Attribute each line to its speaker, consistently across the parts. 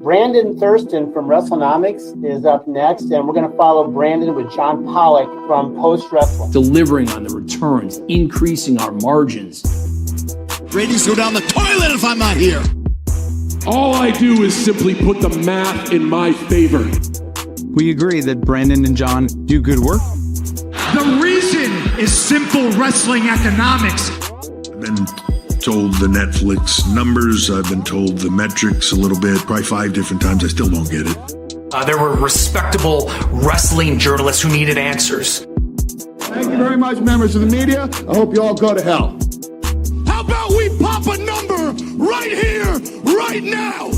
Speaker 1: Brandon Thurston from Wrestlenomics is up next, and we're going to follow Brandon with John Pollock from Post Wrestling.
Speaker 2: Delivering on the returns, increasing our margins.
Speaker 3: Ratings go down the toilet if I'm not here.
Speaker 4: All I do is simply put the math in my favor.
Speaker 5: We agree that Brandon and John do good work.
Speaker 6: The reason is simple wrestling economics.
Speaker 7: I've been told the Netflix numbers. I've been told the metrics a little bit, probably 5 different times. I still don't get it.
Speaker 8: There were respectable wrestling journalists who needed answers.
Speaker 9: Thank you very much, members of the media. I hope you all go to hell.
Speaker 3: How about we pop a number right here, right now?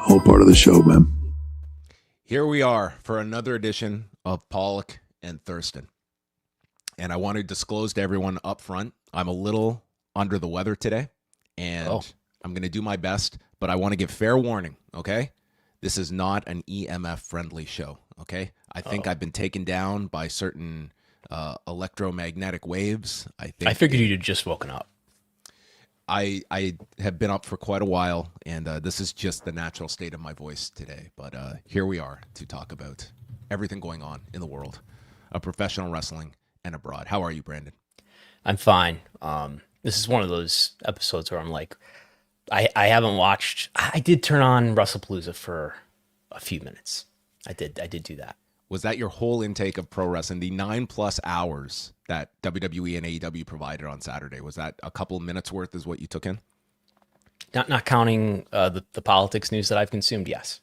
Speaker 7: Whole part of the show, man.
Speaker 10: Here we are for another edition of Pollock and Thurston. And I want to disclose to everyone up front, I'm a little under the weather today, and I'm going to do my best, but I want to give fair warning, okay? This is not an EMF-friendly show, okay? I think I've been taken down by certain electromagnetic waves.
Speaker 11: I figured you'd just woken up.
Speaker 10: I have been up for quite a while, and this is just the natural state of my voice today. But here we are to talk about everything going on in the world of professional wrestling and abroad. How are you, Brandon?
Speaker 11: I'm fine. This is one of those episodes where I'm like, I haven't watched. I did turn on Wrestlepalooza for a few minutes. I did do that.
Speaker 10: Was that your whole intake of pro wrestling? The 9+ hours that WWE and AEW provided on Saturday, was that a couple of minutes worth is what you took in?
Speaker 11: Not counting the politics news that I've consumed, yes.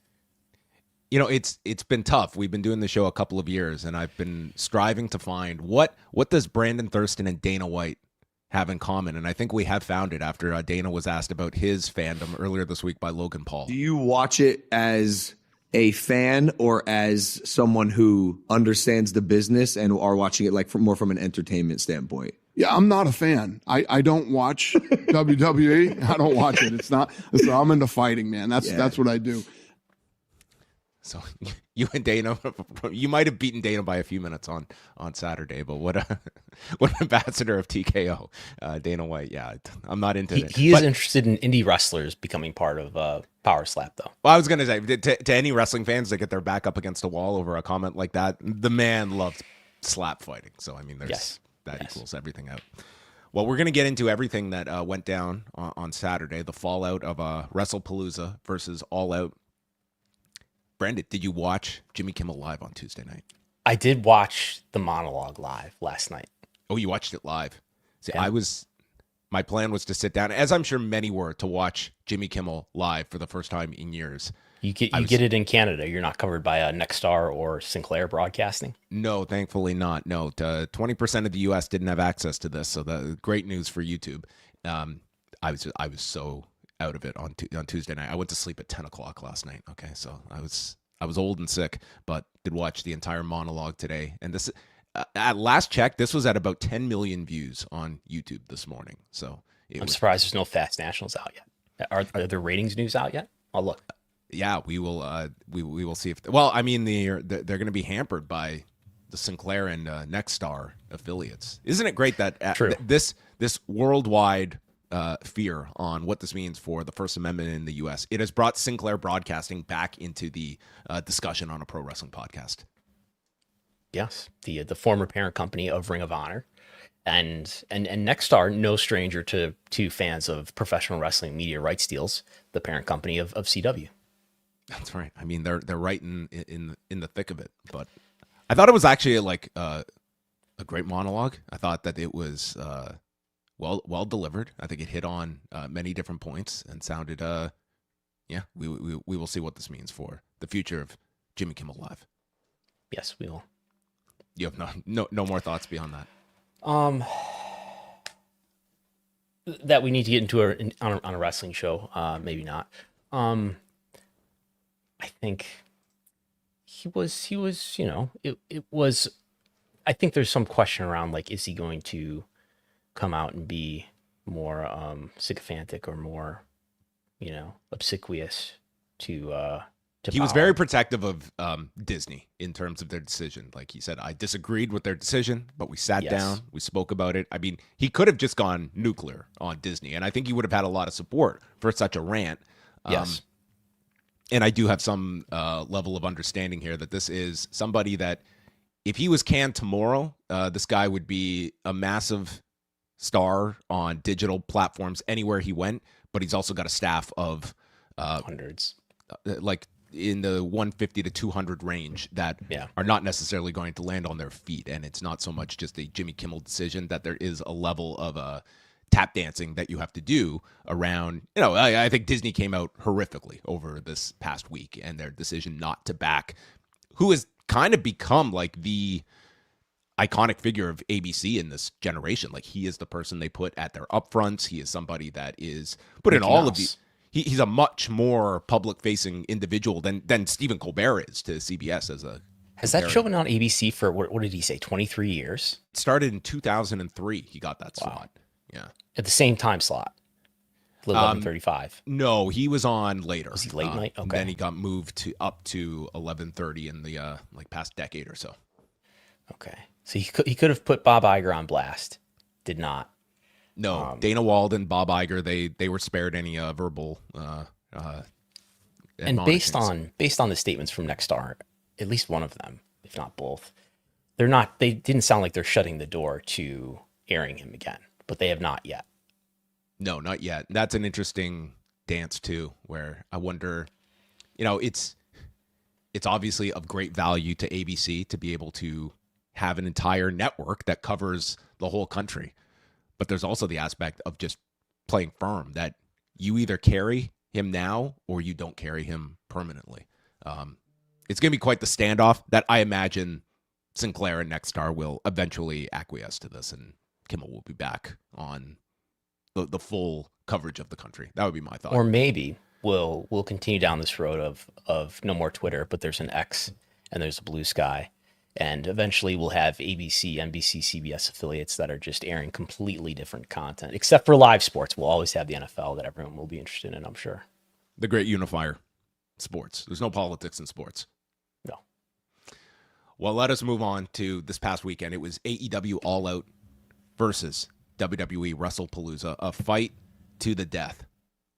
Speaker 10: You know, it's been tough. We've been doing the show a couple of years, and I've been striving to find what does Brandon Thurston and Dana White have in common, and I think we have found it after Dana was asked about his fandom earlier this week by Logan Paul.
Speaker 12: Do you watch it as a fan or as someone who understands the business and are watching it like more from an entertainment standpoint?
Speaker 9: Yeah, I'm not a fan. I don't watch WWE. I don't watch it. I'm into fighting, man. That's what I do.
Speaker 10: So you and Dana, you might have beaten Dana by a few minutes on Saturday, but what an ambassador of TKO, Dana White. Yeah, I'm not into it.
Speaker 11: He is interested in indie wrestlers becoming part of Power Slap, though.
Speaker 10: Well, I was going to say, to any wrestling fans that get their back up against a wall over a comment like that, the man loves slap fighting. So, I mean, equals everything out. Well, we're going to get into everything that went down on Saturday, the fallout of Wrestlepalooza versus All Out. Brandon, did you watch Jimmy Kimmel live on Tuesday night?
Speaker 11: I did watch the monologue live last night.
Speaker 10: Oh, you watched it live? See,
Speaker 11: yeah.
Speaker 10: My plan was to sit down, as I'm sure many were, to watch Jimmy Kimmel live for the first time in years.
Speaker 11: You get it in Canada. You're not covered by Nexstar or Sinclair Broadcasting?
Speaker 10: No, thankfully not. No, 20% of the U.S. didn't have access to this, so the great news for YouTube. I was so out of it on Tuesday night. I went to sleep at 10 o'clock last night. Okay, so I was old and sick, but did watch the entire monologue today. And this, at last check, this was at about 10 million views on YouTube this morning. So
Speaker 11: I'm surprised there's no Fast Nationals out yet. Are there ratings news out yet? I'll look.
Speaker 10: Yeah, we will. We will see if. Well, I mean, they're going to be hampered by the Sinclair and Nexstar affiliates. Isn't it great that this worldwide fear on what this means for the First Amendment in the U.S. It has brought Sinclair Broadcasting back into the discussion on a pro wrestling podcast.
Speaker 11: Yes, the former parent company of Ring of Honor, and Nexstar, no stranger to fans of professional wrestling media rights deals, the parent company of CW.
Speaker 10: That's right. I mean, they're right in the thick of it. But I thought it was actually like a great monologue. I thought that it was well delivered. I think it hit on many different points and sounded we will see what this means for the future of Jimmy Kimmel Live.
Speaker 11: Yes, we will.
Speaker 10: You have no more thoughts beyond that?
Speaker 11: That we need to get into on a wrestling show, maybe not. I think he was, it was, I think there's some question around, like, is he going to come out and be more sycophantic or more, obsequious to
Speaker 10: He was very protective of Disney in terms of their decision. Like he said, I disagreed with their decision, but we sat down, we spoke about it. I mean, he could have just gone nuclear on Disney, and I think he would have had a lot of support for such a rant.
Speaker 11: Yes.
Speaker 10: And I do have some level of understanding here that this is somebody that if he was canned tomorrow, this guy would be a massive star on digital platforms anywhere he went, but he's also got a staff of
Speaker 11: hundreds,
Speaker 10: like in the 150 to 200 range that are not necessarily going to land on their feet. And it's not so much just a Jimmy Kimmel decision, that there is a level of tap dancing that you have to do around, I think Disney came out horrifically over this past week, and their decision not to back who has kind of become like the iconic figure of ABC in this generation. Like, he is the person they put at their upfronts. He is somebody that is put in all of the. He's a much more public-facing individual than Stephen Colbert is to CBS as a.
Speaker 11: Has that show been on ABC for what did he say? 23 years.
Speaker 10: It started in 2003. He got that slot. Yeah,
Speaker 11: at the same time slot. 11:35.
Speaker 10: No, he was on later.
Speaker 11: Was he late night? Okay.
Speaker 10: Then he got moved up to 11:30 in the past decade or so.
Speaker 11: Okay, so he could have put Bob Iger on blast. Did not.
Speaker 10: No, Dana Walden, Bob Iger, they were spared any verbal.
Speaker 11: And based on the statements from Nexstar, at least one of them, if not both, they didn't sound like they're shutting the door to airing him again, but they have not yet.
Speaker 10: No, not yet. That's an interesting dance too, where I wonder, it's obviously of great value to ABC to be able to have an entire network that covers the whole country. But there's also the aspect of just playing firm, that you either carry him now or you don't carry him permanently. It's going to be quite the standoff that I imagine Sinclair and Nexstar will eventually acquiesce to this, and Kimmel will be back on the full coverage of the country. That would be my thought.
Speaker 11: Or maybe we'll continue down this road of no more Twitter, but there's an X and there's a Blue Sky. And eventually we'll have ABC, NBC, CBS affiliates that are just airing completely different content, except for live sports. We'll always have the NFL that everyone will be interested in, I'm sure.
Speaker 10: The great unifier, sports. There's no politics in sports.
Speaker 11: No.
Speaker 10: Well, let us move on to this past weekend. It was AEW All Out versus WWE Wrestlepalooza, a fight to the death.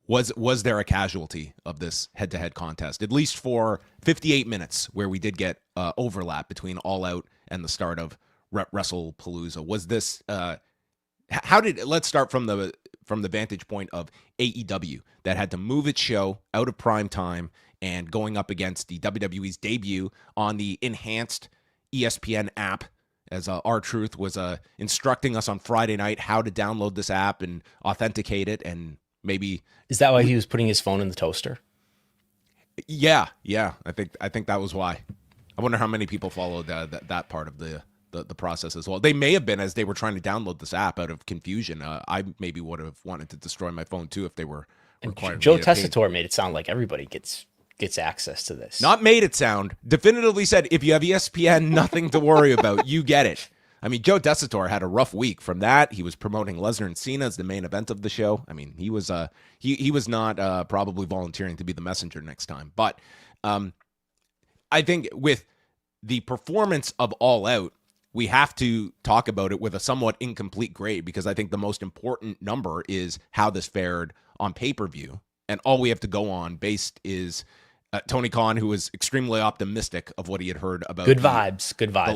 Speaker 10: Was there a casualty of this head-to-head contest, at least for 58 minutes, where we did get overlap between All Out and the start of Wrestlepalooza? Was this let's start from the vantage point of AEW, that had to move its show out of prime time and going up against the WWE's debut on the enhanced ESPN app, as R-Truth was instructing us on Friday night how to download this app and authenticate it, and maybe...
Speaker 11: Is that why he was putting his phone in the toaster?
Speaker 10: Yeah. I think that was why. I wonder how many people followed that part of the process as well. They may have been, as they were trying to download this app out of confusion. I maybe would have wanted to destroy my phone too if they were required.
Speaker 11: Joe Tessitore made it sound like everybody gets access to this.
Speaker 10: Not made it sound. Definitively said, if you have ESPN, nothing to worry about. You get it. I mean, Joe Tessitore had a rough week from that. He was promoting Lesnar and Cena as the main event of the show. I mean, he was not probably volunteering to be the messenger next time. But I think with the performance of All Out, we have to talk about it with a somewhat incomplete grade, because I think the most important number is how this fared on pay-per-view. And all we have to go on based is Tony Khan, who was extremely optimistic of what he had heard about
Speaker 11: good vibes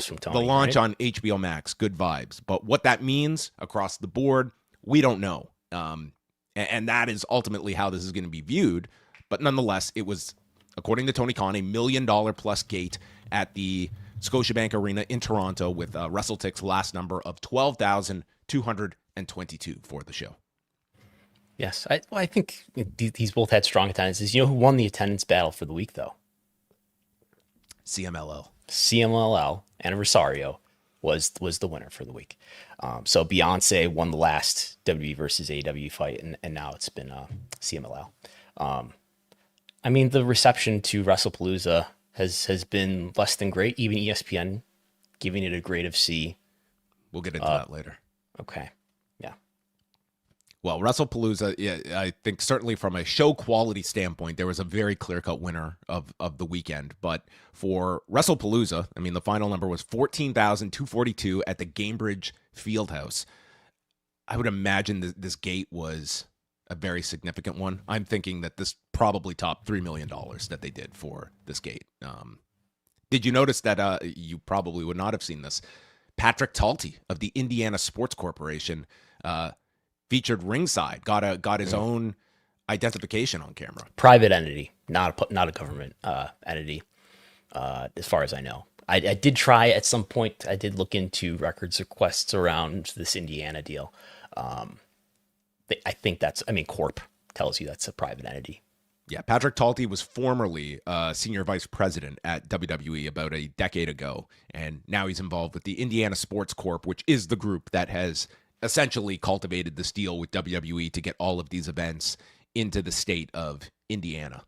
Speaker 11: from Tony.
Speaker 10: The launch
Speaker 11: right?
Speaker 10: on HBO Max, good vibes. But what that means across the board, we don't know. And that is ultimately how this is going to be viewed. But nonetheless, it was, according to Tony Khan, $1 million plus gate at the Scotiabank Arena in Toronto, with WrestleTick's last number of 12,222 for the show.
Speaker 11: Yes, I think these both had strong attendances. You know who won the attendance battle for the week, though?
Speaker 10: CMLL
Speaker 11: and Rosario was the winner for the week. So Beyonce won the last WWE versus AEW fight, and now it's been CMLL. I mean, the reception to Wrestlepalooza has been less than great. Even ESPN giving it a grade of C.
Speaker 10: We'll get into that later.
Speaker 11: Okay.
Speaker 10: Well, Wrestlepalooza, yeah, I think certainly from a show quality standpoint, there was a very clear-cut winner of the weekend. But for Wrestlepalooza, I mean, the final number was 14,242 at the Gamebridge Fieldhouse. I would imagine this gate was a very significant one. I'm thinking that this probably topped $3 million that they did for this gate. Did you notice that you probably would not have seen this? Patrick Talty of the Indiana Sports Corporation featured ringside, got his own identification on camera.
Speaker 11: Private entity, not a government entity, as far as I know. I did try at some point. I did look into records requests around this Indiana deal. I think Corp tells you that's a private entity.
Speaker 10: Yeah, Patrick Talty was formerly senior vice president at WWE about a decade ago, and now he's involved with the Indiana Sports Corp, which is the group that has essentially cultivated this deal with WWE to get all of these events into the state of Indiana.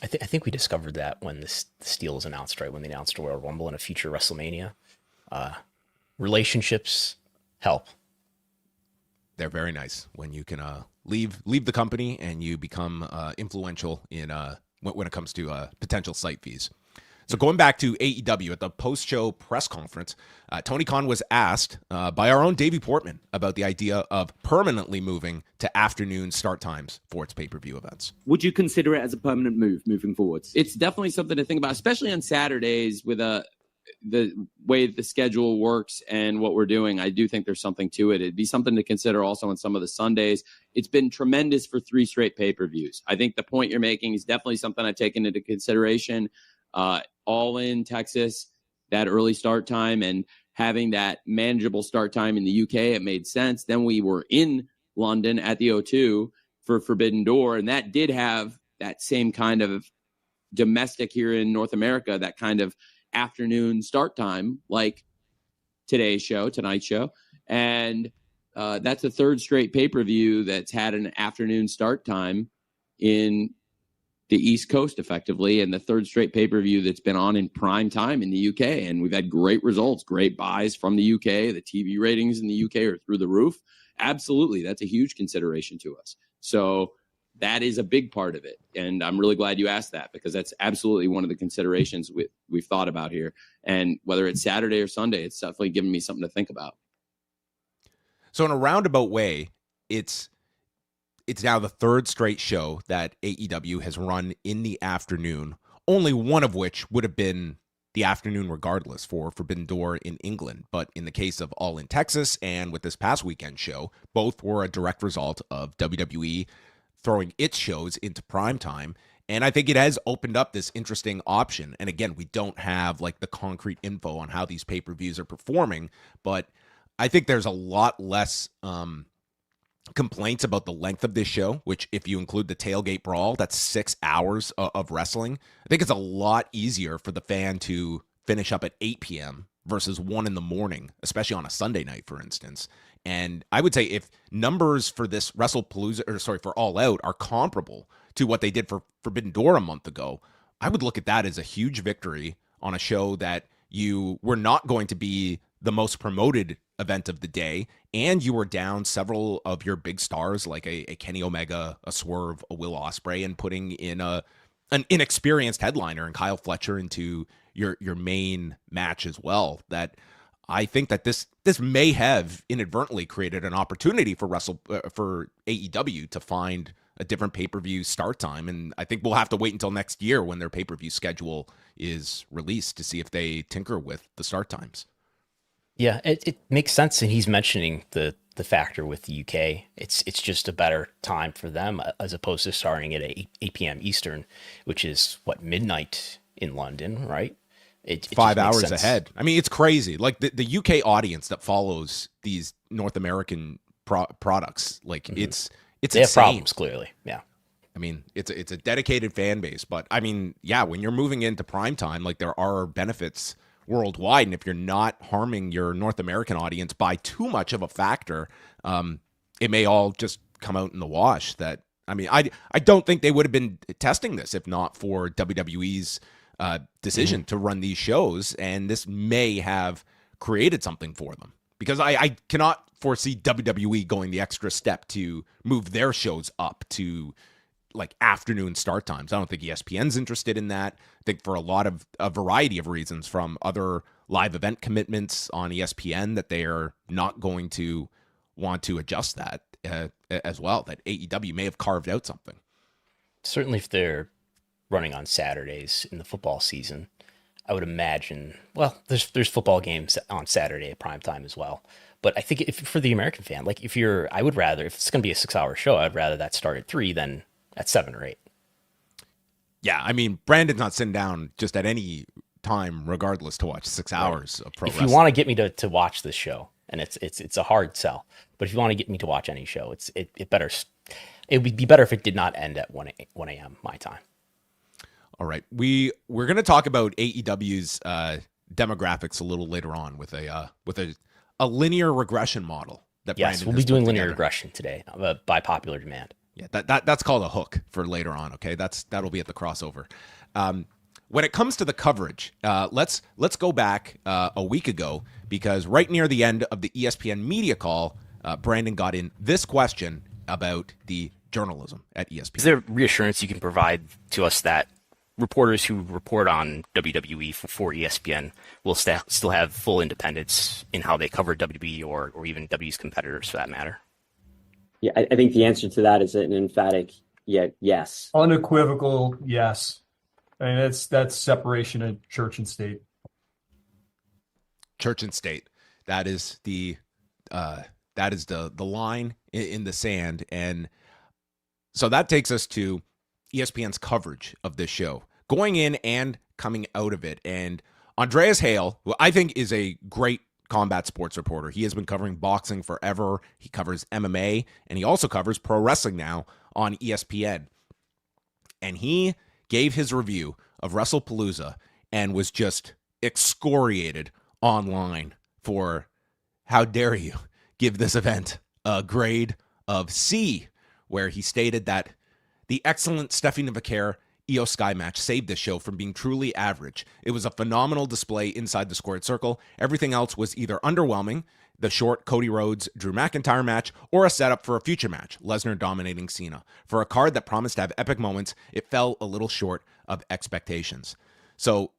Speaker 11: I think we discovered that when this deal was announced, right? When they announced a Royal Rumble and a future WrestleMania. Relationships help.
Speaker 10: They're very nice when you can leave the company and you become influential in when it comes to potential site fees. So going back to AEW at the post-show press conference, Tony Khan was asked by our own Davey Portman about the idea of permanently moving to afternoon start times for its pay-per-view events.
Speaker 13: Would you consider it as a permanent move moving forwards? It's definitely something to think about, especially on Saturdays with the way the schedule works and what we're doing. I do think there's something to it. It'd be something to consider also on some of the Sundays. It's been tremendous for 3 straight pay-per-views. I think the point you're making is definitely something I've taken into consideration. All in Texas, that early start time and having that manageable start time in the UK, it made sense. Then we were in London at the O2 for Forbidden Door, and that did have that same kind of domestic here in North America, that kind of afternoon start time, like tonight's show. And that's the 3rd straight pay-per-view that's had an afternoon start time in the East Coast effectively, and the 3rd straight pay-per-view that's been on in prime time in the UK. And we've had great results, great buys from the UK. The TV ratings in the UK are through the roof. Absolutely. That's a huge consideration to us. So that is a big part of it. And I'm really glad you asked that, because that's absolutely one of the considerations we've thought about here. And whether it's Saturday or Sunday, it's definitely given me something to think about.
Speaker 10: So in a roundabout way, it's now the 3rd straight show that AEW has run in the afternoon, only one of which would have been the afternoon regardless for Forbidden Door in England. But in the case of All in Texas and with this past weekend show, both were a direct result of WWE throwing its shows into prime time. And I think it has opened up this interesting option. And again, we don't have like the concrete info on how these pay-per-views are performing, but I think there's a lot less complaints about the length of this show, which if you include the tailgate brawl, that's 6 hours of wrestling. I think it's a lot easier for the fan to finish up at 8 p.m. versus 1 in the morning, especially on a Sunday night, for instance. And I would say if numbers for this for All Out are comparable to what they did for Forbidden Door a month ago, I would look at that as a huge victory on a show that you were not going to be the most promoted event of the day, and you were down several of your big stars like a Kenny Omega, a Swerve, a Will Ospreay, and putting in an inexperienced headliner and Kyle Fletcher into your main match as well. That I think that this may have inadvertently created an opportunity for AEW to find a different pay-per-view start time, and I think we'll have to wait until next year when their pay-per-view schedule is released to see if they tinker with the start times.
Speaker 11: Yeah, it makes sense, and he's mentioning the factor with the UK. It's just a better time for them as opposed to starting at 8 p.m. Eastern, which is midnight in London, right? It
Speaker 10: 5 hours ahead. I mean, it's crazy. Like the UK audience that follows these North American products, like it's
Speaker 11: they have
Speaker 10: insane.
Speaker 11: problems clearly. Yeah.
Speaker 10: I mean, it's a dedicated fan base, but I mean, yeah, when you're moving into prime time, like there are benefits worldwide, and if you're not harming your North American audience by too much of a factor, it may all just come out in the wash. That I mean, I don't think they would have been testing this if not for WWE's decision to run these shows, and this may have created something for them, because I cannot foresee WWE going the extra step to move their shows up to like afternoon start times. I don't think ESPN's interested in that. I think for a variety of reasons, from other live event commitments on ESPN, that they are not going to want to adjust that as well, that AEW may have carved out something.
Speaker 11: Certainly if they're running on Saturdays in the football season, I would imagine, well, there's football games on Saturday at prime time as well. But I think if for the American fan, like I would rather, if it's going to be a 6-hour show, I'd rather that start at 3 than at 7 or 8.
Speaker 10: Yeah, I mean, Brandon's not sitting down just at any time, regardless, to watch 6 hours of pro wrestling.
Speaker 11: If you want to get me to watch this show, and it's a hard sell, but if you want to get me to watch any show, it would be better if it did not end at 1 a.m. my time.
Speaker 10: All right, we're going to talk about AEW's demographics a little later on with a linear regression model that
Speaker 11: yes,
Speaker 10: Brandon
Speaker 11: we'll
Speaker 10: has
Speaker 11: be doing
Speaker 10: put
Speaker 11: linear
Speaker 10: together.
Speaker 11: regression today by popular demand.
Speaker 10: Yeah, that's called a hook for later on. Okay, that'll be at the crossover. When it comes to the coverage, let's go back a week ago, because right near the end of the ESPN media call, Brandon got in this question about the journalism at ESPN.
Speaker 11: Is there reassurance you can provide to us that reporters who report on WWE for ESPN will still have full independence in how they cover WWE or even WWE's competitors, for that matter?
Speaker 14: Yeah, I think the answer to that is an emphatic yes.
Speaker 15: Unequivocal yes. I mean, that's separation of church and state.
Speaker 10: Church and state. That is the line in the sand. And so that takes us to ESPN's coverage of this show, going in and coming out of it. And Andreas Hale, who I think is a great combat sports reporter. He has been covering boxing forever. He covers MMA, and he also covers pro wrestling now on ESPN. And he gave his review of Wrestlepalooza and was just excoriated online for, how dare you give this event a grade of C, where he stated that the excellent Stephanie Vaquer Io Sky match saved this show from being truly average. It was a phenomenal display inside the squared circle. Everything else was either underwhelming, the short Cody Rhodes Drew McIntyre match, or a setup for a future match, Lesnar dominating Cena. For a card that promised to have epic moments, it fell a little short of expectations. So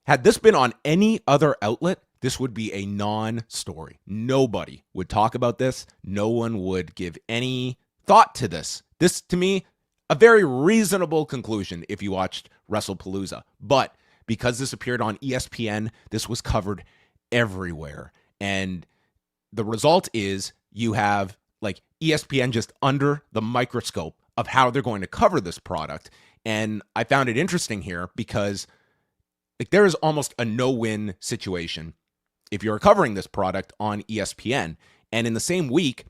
Speaker 10: had this been on any other outlet, this would be a non-story. Nobody would talk about this. No one would give any thought to this. This, to me, a very reasonable conclusion if you watched Wrestlepalooza. But because this appeared on ESPN, this was covered everywhere. And the result is you have like ESPN just under the microscope of how they're going to cover this product. And I found it interesting here because like there is almost a no-win situation if you're covering this product on ESPN. And in the same week,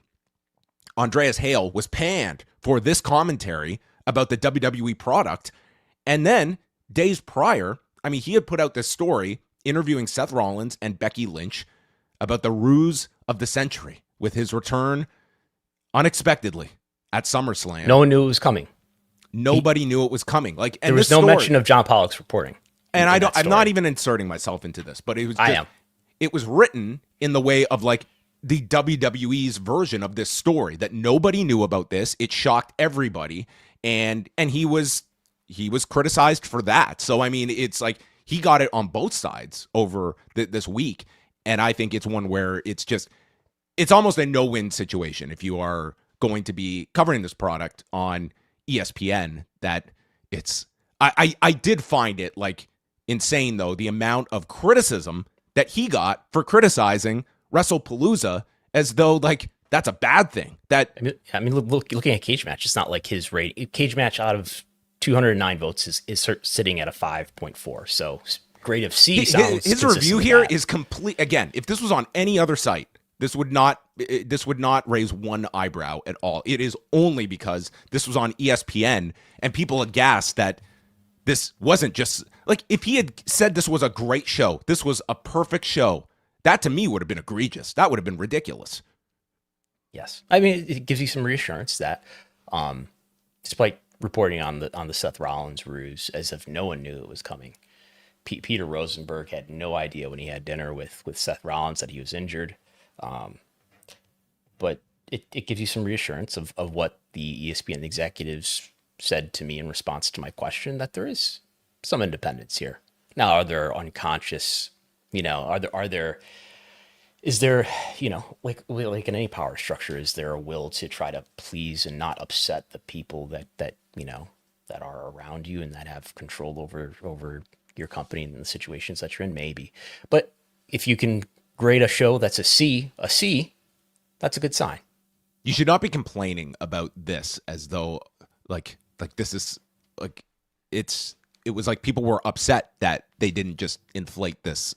Speaker 10: Andreas Hale was panned for this commentary about the WWE product. And then days prior, I mean, he had put out this story interviewing Seth Rollins and Becky Lynch about the ruse of the century with his return unexpectedly at SummerSlam.
Speaker 11: No one knew it was coming.
Speaker 10: Nobody knew it was coming. Like, and
Speaker 11: there was no mention of John Pollock's reporting.
Speaker 10: And I'm not even inserting myself into this, but it was it was written in the way of like the WWE's version of this story, that nobody knew about this. It shocked everybody. And he was criticized for that. So, I mean, it's like he got it on both sides over this week. And I think it's one where it's almost a no-win situation if you are going to be covering this product on ESPN. That I did find it like insane, though, the amount of criticism that he got for criticizing Wrestlepalooza, as though like that's a bad thing. That
Speaker 11: I mean, looking at Cage Match, it's not like his rate. Cage Match out of 209 votes is sitting at a 5.4. So grade of C sounds
Speaker 10: his review here is complete. Again, if this was on any other site, this would not raise one eyebrow at all. It is only because this was on ESPN and people aghast that this wasn't just like, if he had said this was a great show, this was a perfect show, that to me would have been egregious. That would have been ridiculous.
Speaker 11: Yes. I mean, it gives you some reassurance that despite reporting on the Seth Rollins ruse as if no one knew it was coming, Peter Rosenberg had no idea when he had dinner with Seth Rollins that he was injured. But it gives you some reassurance of what the ESPN executives said to me in response to my question, that there is some independence here. Now, are there unconscious, is there, like in any power structure, is there a will to try to please and not upset the people that that are around you and that have control over your company and the situations that you're in? Maybe. But if you can grade a show that's a C, that's a good sign.
Speaker 10: You should not be complaining about this as though like this is like it was like people were upset that they didn't just inflate this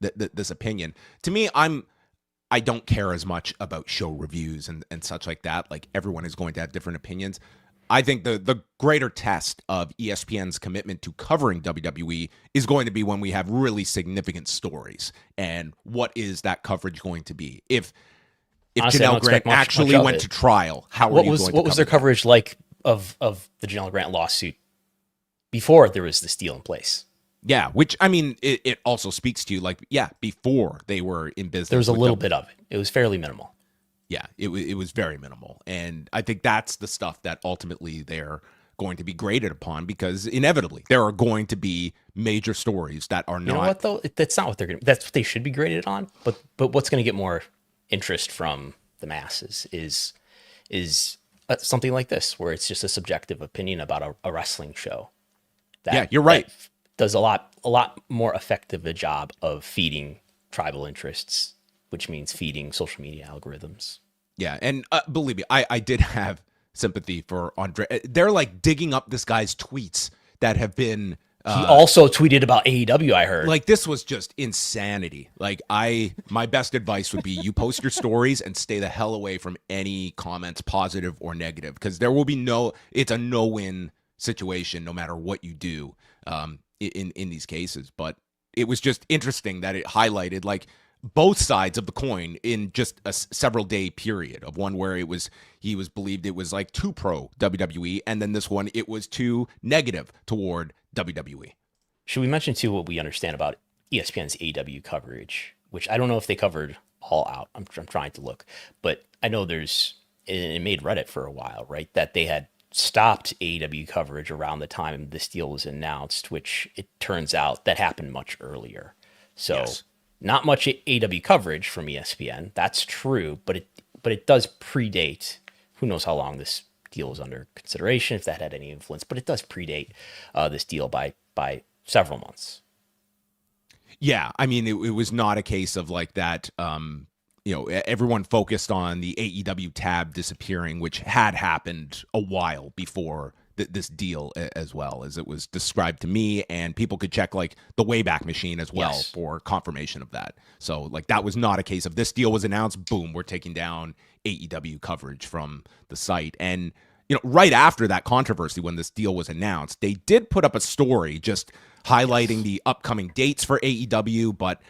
Speaker 10: this opinion. To me, I don't care as much about show reviews and such like that. Like, everyone is going to have different opinions. I think the greater test of ESPN's commitment to covering WWE is going to be when we have really significant stories. And what is that coverage going to be? If
Speaker 11: Honestly,
Speaker 10: Janelle Grant actually went to trial, how are you going to cover
Speaker 11: what was their coverage like of the Janelle Grant lawsuit before there was this deal in place?
Speaker 10: Yeah, which, I mean, it also speaks to, like, before they were in business.
Speaker 11: There was a little bit of it. It was fairly minimal.
Speaker 10: Yeah, it was very minimal. And I think that's the stuff that ultimately they're going to be graded upon, because inevitably there are going to be major stories that are not.
Speaker 11: You know what, though? That's not what they're going to, that's what they should be graded on. But what's going to get more interest from the masses is something like this, where it's just a subjective opinion about a wrestling show.
Speaker 10: You're right.
Speaker 11: Does a lot more effective a job of feeding tribal interests, which means feeding social media algorithms.
Speaker 10: Yeah, and believe me, I did have sympathy for Andre. They're like digging up this guy's tweets that have been.
Speaker 11: He also tweeted about AEW, I heard.
Speaker 10: Like, this was just insanity. Like, my best advice would be you post your stories and stay the hell away from any comments, positive or negative, because there will be it's a no-win situation no matter what you do in these cases. But it was just interesting that it highlighted, like, both sides of the coin in just a several day period of one where he was believed it was like too pro WWE, and then this one it was too negative toward WWE.
Speaker 11: Should we mention too what we understand about ESPN's AEW coverage, which I don't know if they covered All Out. I'm trying to look, but I know it made Reddit for a while, right? That they had stopped AEW coverage around the time this deal was announced, which it turns out that happened much earlier. So. Yes. Not much AEW coverage from ESPN. That's true, but it does predate. Who knows how long this deal was under consideration, if that had any influence, but it does predate this deal by several months.
Speaker 10: Yeah, I mean, it was not a case of like that. Everyone focused on the AEW tab disappearing, which had happened a while before this deal as well, as it was described to me, and people could check like the Wayback Machine as well for confirmation of that. So like that was not a case of this deal was announced, boom, we're taking down AEW coverage from the site. And right after that controversy, when this deal was announced, they did put up a story just highlighting the upcoming dates for AEW, but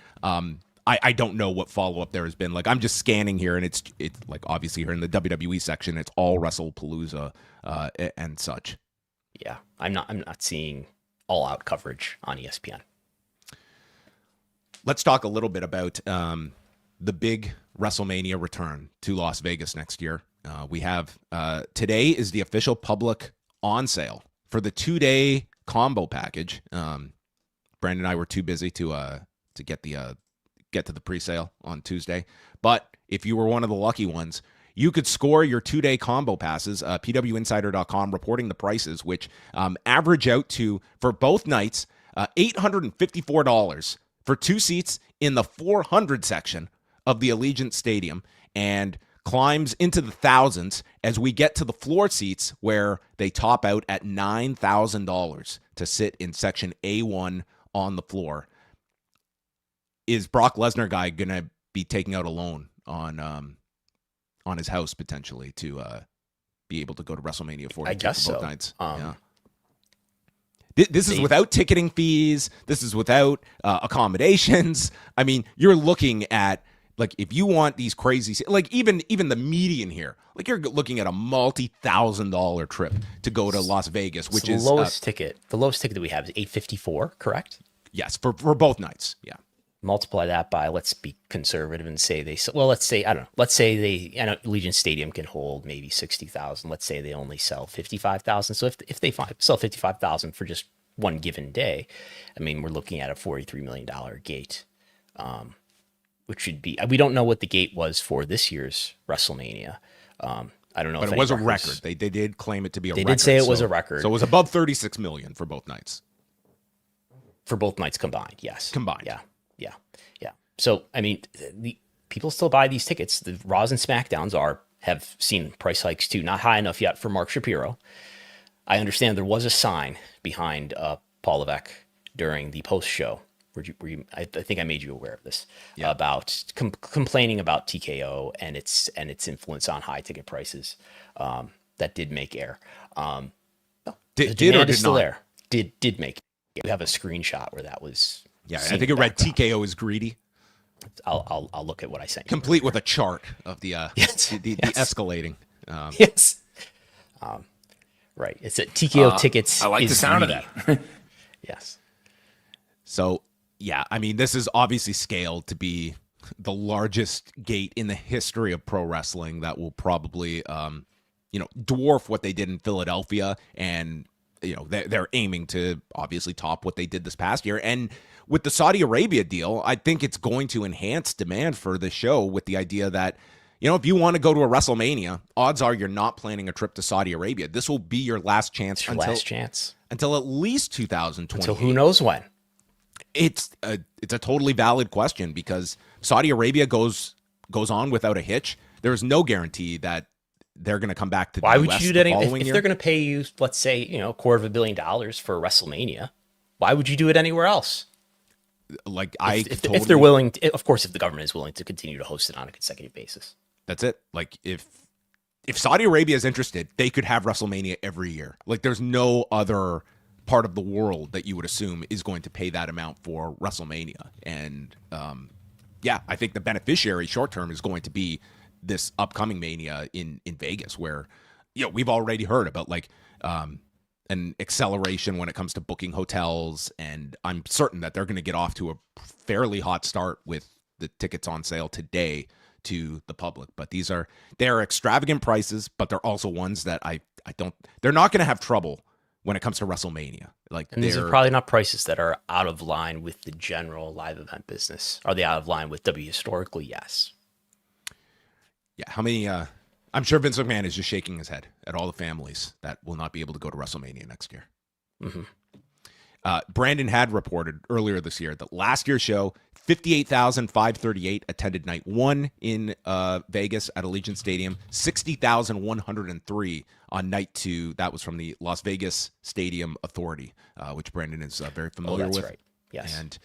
Speaker 10: I don't know what follow-up there has been. Like, I'm just scanning here, and it's like, obviously here in the WWE section, it's all Wrestlepalooza and such.
Speaker 11: Yeah, I'm not seeing All Out coverage on ESPN.
Speaker 10: Let's talk a little bit about the big WrestleMania return to Las Vegas next year. We have today is the official public on sale for the 2-day combo package. Brandon and I were too busy to get to the pre-sale on Tuesday. But if you were one of the lucky ones, you could score your 2-day combo passes. PWInsider.com reporting the prices, which average out to, for both nights, $854 for 2 seats in the 400 section of the Allegiant Stadium, and climbs into the thousands as we get to the floor seats, where they top out at $9,000 to sit in section A1 on the floor. Is Brock Lesnar guy going to be taking out a loan on his house potentially to be able to go to WrestleMania 42?
Speaker 11: I guess
Speaker 10: both
Speaker 11: so.
Speaker 10: Nights? Yeah. This is without ticketing fees. This is without accommodations. I mean, you're looking at, like, if you want these crazy, like even the median here, like you're looking at a multi-$1,000 trip to go to Las Vegas, which is
Speaker 11: the lowest ticket. The lowest ticket that we have is $854, correct?
Speaker 10: Yes, for both nights. Yeah.
Speaker 11: multiply that by, let's be conservative and say let's say Allegiant Stadium can hold maybe 60,000. Let's say they only sell 55,000. So if they sell 55,000 for just one given day, I mean, we're looking at a $43 million gate, which should be, we don't know what the gate was for this year's WrestleMania. I don't know.
Speaker 10: But it was a record. They did claim it to be a record.
Speaker 11: They did say it was a record.
Speaker 10: So it was above 36 million for both nights.
Speaker 11: For both nights combined, yes.
Speaker 10: Combined.
Speaker 11: Yeah. So, I mean, the people still buy these tickets. The Raws and SmackDowns have seen price hikes too. Not high enough yet for Mark Shapiro. I understand there was a sign behind Paul Levesque during the post show. I think I made you aware of this, about complaining about TKO and its influence on high ticket prices. That did make air. The demand is still there. Did make air. We have a screenshot where that was.
Speaker 10: Yeah, I think it read TKO is greedy.
Speaker 11: I'll look at what I sent you.
Speaker 10: Complete with a chart of the the escalating.
Speaker 11: Yes. Right. It's a TKO tickets.
Speaker 16: I like the sound
Speaker 11: greedy.
Speaker 16: of that.
Speaker 11: Yes.
Speaker 10: So, yeah, I mean, this is obviously scaled to be the largest gate in the history of pro wrestling that will probably, dwarf what they did in Philadelphia. And, they're aiming to obviously top what they did this past year. And with the Saudi Arabia deal, I think it's going to enhance demand for the show with the idea that, if you want to go to a WrestleMania, odds are you're not planning a trip to Saudi Arabia. This will be your last chance. Until at least 2020.
Speaker 11: Until who knows when.
Speaker 10: It's a totally valid question because Saudi Arabia goes on without a hitch. There's no guarantee that they're going to come back to the
Speaker 11: Why
Speaker 10: US
Speaker 11: would you do that if
Speaker 10: year.
Speaker 11: they're going to pay you, let's say, $250 million for WrestleMania? Why would you do it anywhere else?
Speaker 10: If
Speaker 11: they're willing, of course, if the government is willing to continue to host it on a consecutive basis.
Speaker 10: That's it. Like if Saudi Arabia is interested, they could have WrestleMania every year. Like there's no other part of the world that you would assume is going to pay that amount for WrestleMania. And I think the beneficiary short term is going to be this upcoming Mania in Vegas, where we've already heard about an acceleration when it comes to booking hotels, and I'm certain that they're going to get off to a fairly hot start with the tickets on sale today to the public. But they're extravagant prices, but they're also ones that they're not going to have trouble when it comes to WrestleMania.
Speaker 11: And these are probably not prices that are out of line with the general live event business. Are they out of line with W historically? Yes.
Speaker 10: Yeah. How many, I'm sure Vince McMahon is just shaking his head at all the families that will not be able to go to WrestleMania next year.
Speaker 11: Mm-hmm.
Speaker 10: Brandon had reported earlier this year that last year's show, 58,538 attended night one in Vegas at Allegiant Stadium, 60,103 on night two. That was from the Las Vegas Stadium Authority, which Brandon is very familiar with.
Speaker 11: That's right. Yes.
Speaker 10: And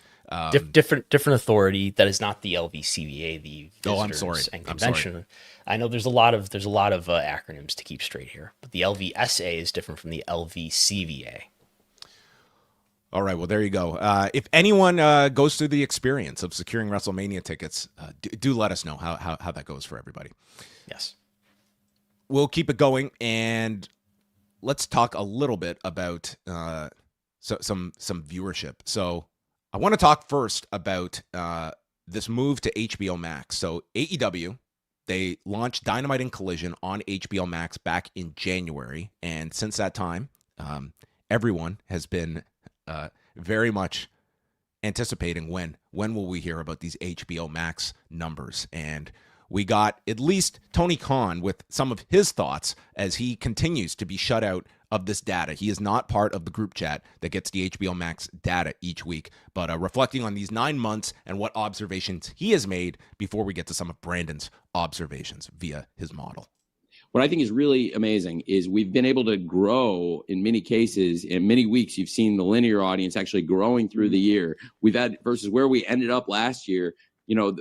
Speaker 11: different authority that is not the LVCVA, the Visitors and Convention. I know there's a lot of acronyms to keep straight here, but the LVSA is different from the LVCVA.
Speaker 10: All right, well, there you go. If anyone goes through the experience of securing WrestleMania tickets, do let us know how that goes for everybody.
Speaker 11: Yes.
Speaker 10: We'll keep it going, and let's talk a little bit about some viewership. So I want to talk first about this move to HBO Max. So AEW, they launched Dynamite and Collision on HBO Max back in January, and since that time, everyone has been very much anticipating when will we hear about these HBO Max numbers. And we got at least Tony Khan with some of his thoughts as he continues to be shut out of this data. He is not part of the group chat that gets the HBO Max data each week, but reflecting on these 9 months and what observations he has made before we get to some of Brandon's observations via his model.
Speaker 13: What I think is really amazing is we've been able to grow in many cases. In many weeks, you've seen the linear audience actually growing through the year. We've had versus where we ended up last year.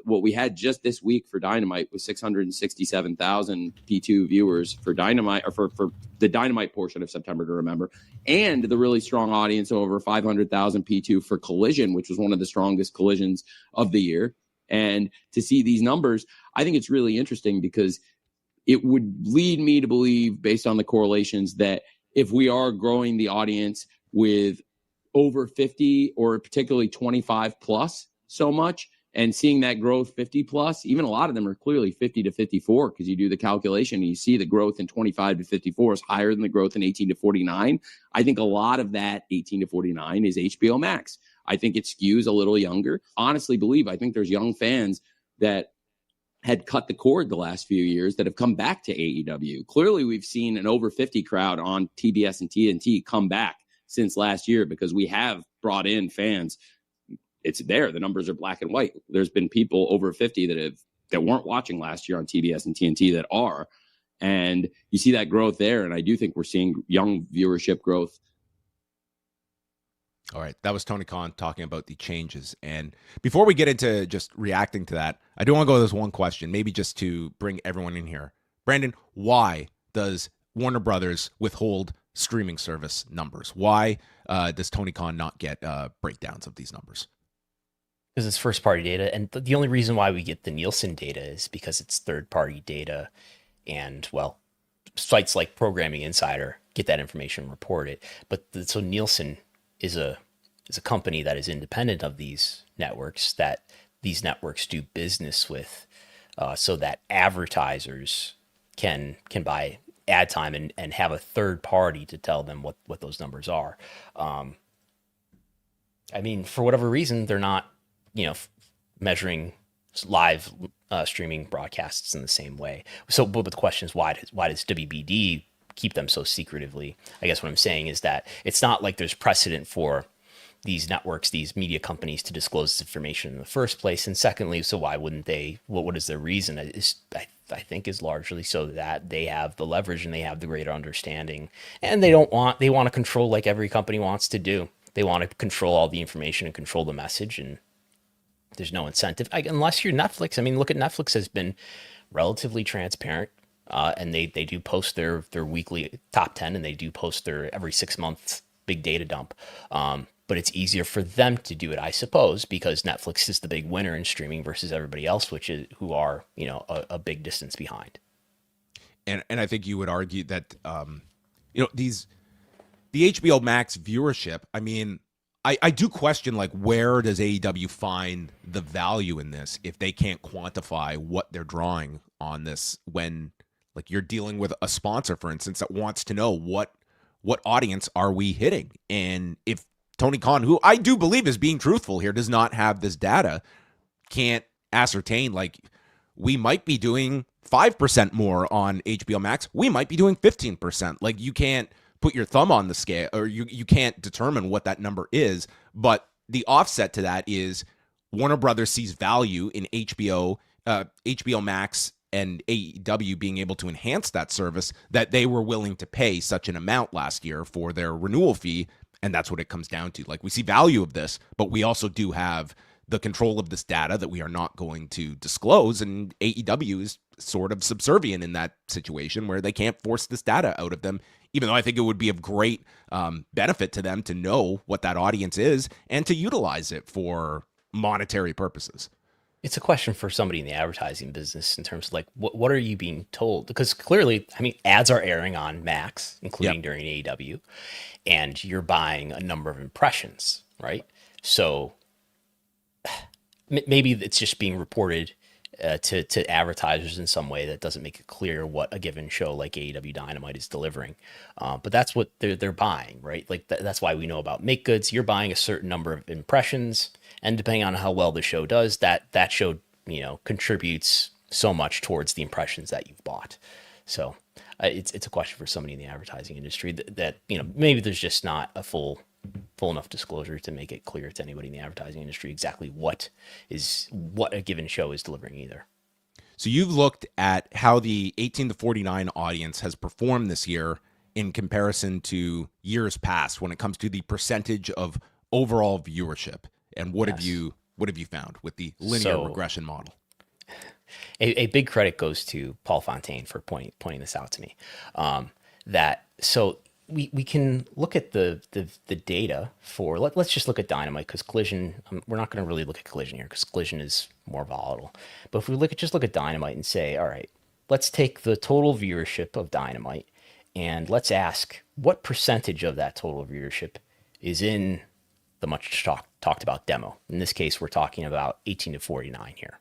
Speaker 13: What we had just this week for Dynamite was 667,000 P2 viewers for Dynamite, or for the Dynamite portion of September to Remember, and the really strong audience over 500,000 P2 for Collision, which was one of the strongest collisions of the year. And to see these numbers, I think it's really interesting because it would lead me to believe, based on the correlations, that if we are growing the audience with over 50 or particularly 25 plus, so much, and seeing that growth 50 plus, even a lot of them are clearly 50 to 54 because you do the calculation and you see the growth in 25 to 54 is higher than the growth in 18 to 49. I think a lot of that 18 to 49 is HBO Max. I think it skews a little younger. Honestly I think there's young fans that had cut the cord the last few years that have come back to AEW. Clearly, we've seen an over 50 crowd on TBS and TNT come back since last year because we have brought in fans. It's there. The numbers are black and white. There's been people over 50 that weren't watching last year on TBS and TNT that are. And you see that growth there. And I do think we're seeing young viewership growth.
Speaker 10: All right. That was Tony Khan talking about the changes. And before we get into just reacting to that, I do want to go to this one question, maybe just to bring everyone in here. Brandon, why does Warner Brothers withhold streaming service numbers? Why does Tony Khan not get breakdowns of these numbers?
Speaker 11: Because it's first-party data, and the only reason why we get the Nielsen data is because it's third-party data, and, well, sites like Programming Insider get that information and report it. But so Nielsen is a company that is independent of these networks, that these networks do business with, so that advertisers can buy ad time and have a third party to tell them what those numbers are. I mean, for whatever reason, they're not, measuring live streaming broadcasts in the same way. So, but the question is, why does WBD keep them so secretively? I guess what I'm saying is that it's not like there's precedent for these networks, these media companies, to disclose this information in the first place. And secondly, so why wouldn't they? What is their reason? I think is largely so that they have the leverage and they have the greater understanding, and they want to control, like every company wants to do. They want to control all the information and control the message, and there's no incentive unless you're Netflix. I mean, look at Netflix has been relatively transparent, and they do post their weekly top 10, and they do post their every 6 months big data dump. But it's easier for them to do it, I suppose, because Netflix is the big winner in streaming versus everybody else, who are a big distance behind.
Speaker 10: And I think you would argue that the HBO Max viewership. I mean, I do question, like, where does AEW find the value in this if they can't quantify what they're drawing on this, when, like, you're dealing with a sponsor, for instance, that wants to know what audience are we hitting. And if Tony Khan, who I do believe is being truthful here, does not have this data, can't ascertain, like, we might be doing 5% more on HBO Max, we might be doing 15%. Like, you can't put your thumb on the scale, or you can't determine what that number is. But the offset to that is Warner Brothers sees value in HBO Max and AEW being able to enhance that service, that they were willing to pay such an amount last year for their renewal fee. And that's what it comes down to. Like, we see value of this, but we also do have the control of this data that we are not going to disclose. And AEW is sort of subservient in that situation where they can't force this data out of them, even though I think it would be of great benefit to them to know what that audience is and to utilize it for monetary purposes.
Speaker 11: It's a question for somebody in the advertising business in terms of, like, what are you being told? Because clearly, I mean, ads are airing on Max, including during AEW, and you're buying a number of impressions, right? So maybe it's just being reported to advertisers in some way that doesn't make it clear what a given show like AEW Dynamite is delivering. But that's what they're buying, right? Like, that's why we know about make goods. You're buying a certain number of impressions, and depending on how well the show does, that show, contributes so much towards the impressions that you've bought. So it's a question for somebody in the advertising industry that maybe there's just not a full enough disclosure to make it clear to anybody in the advertising industry exactly what a given show is delivering either.
Speaker 10: So you've looked at how the 18 to 49 audience has performed this year in comparison to years past when it comes to the percentage of overall viewership. And what have you found with the linear regression model?
Speaker 11: A big credit goes to Paul Fontaine for pointing this out to me. We can look at the data for, let's just look at Dynamite, because Collision, we're not going to really look at Collision here because Collision is more volatile. But if we look at Dynamite and say, all right, let's take the total viewership of Dynamite and let's ask what percentage of that total viewership is in the much talked talked about demo. In this case, we're talking about 18 to 49 here.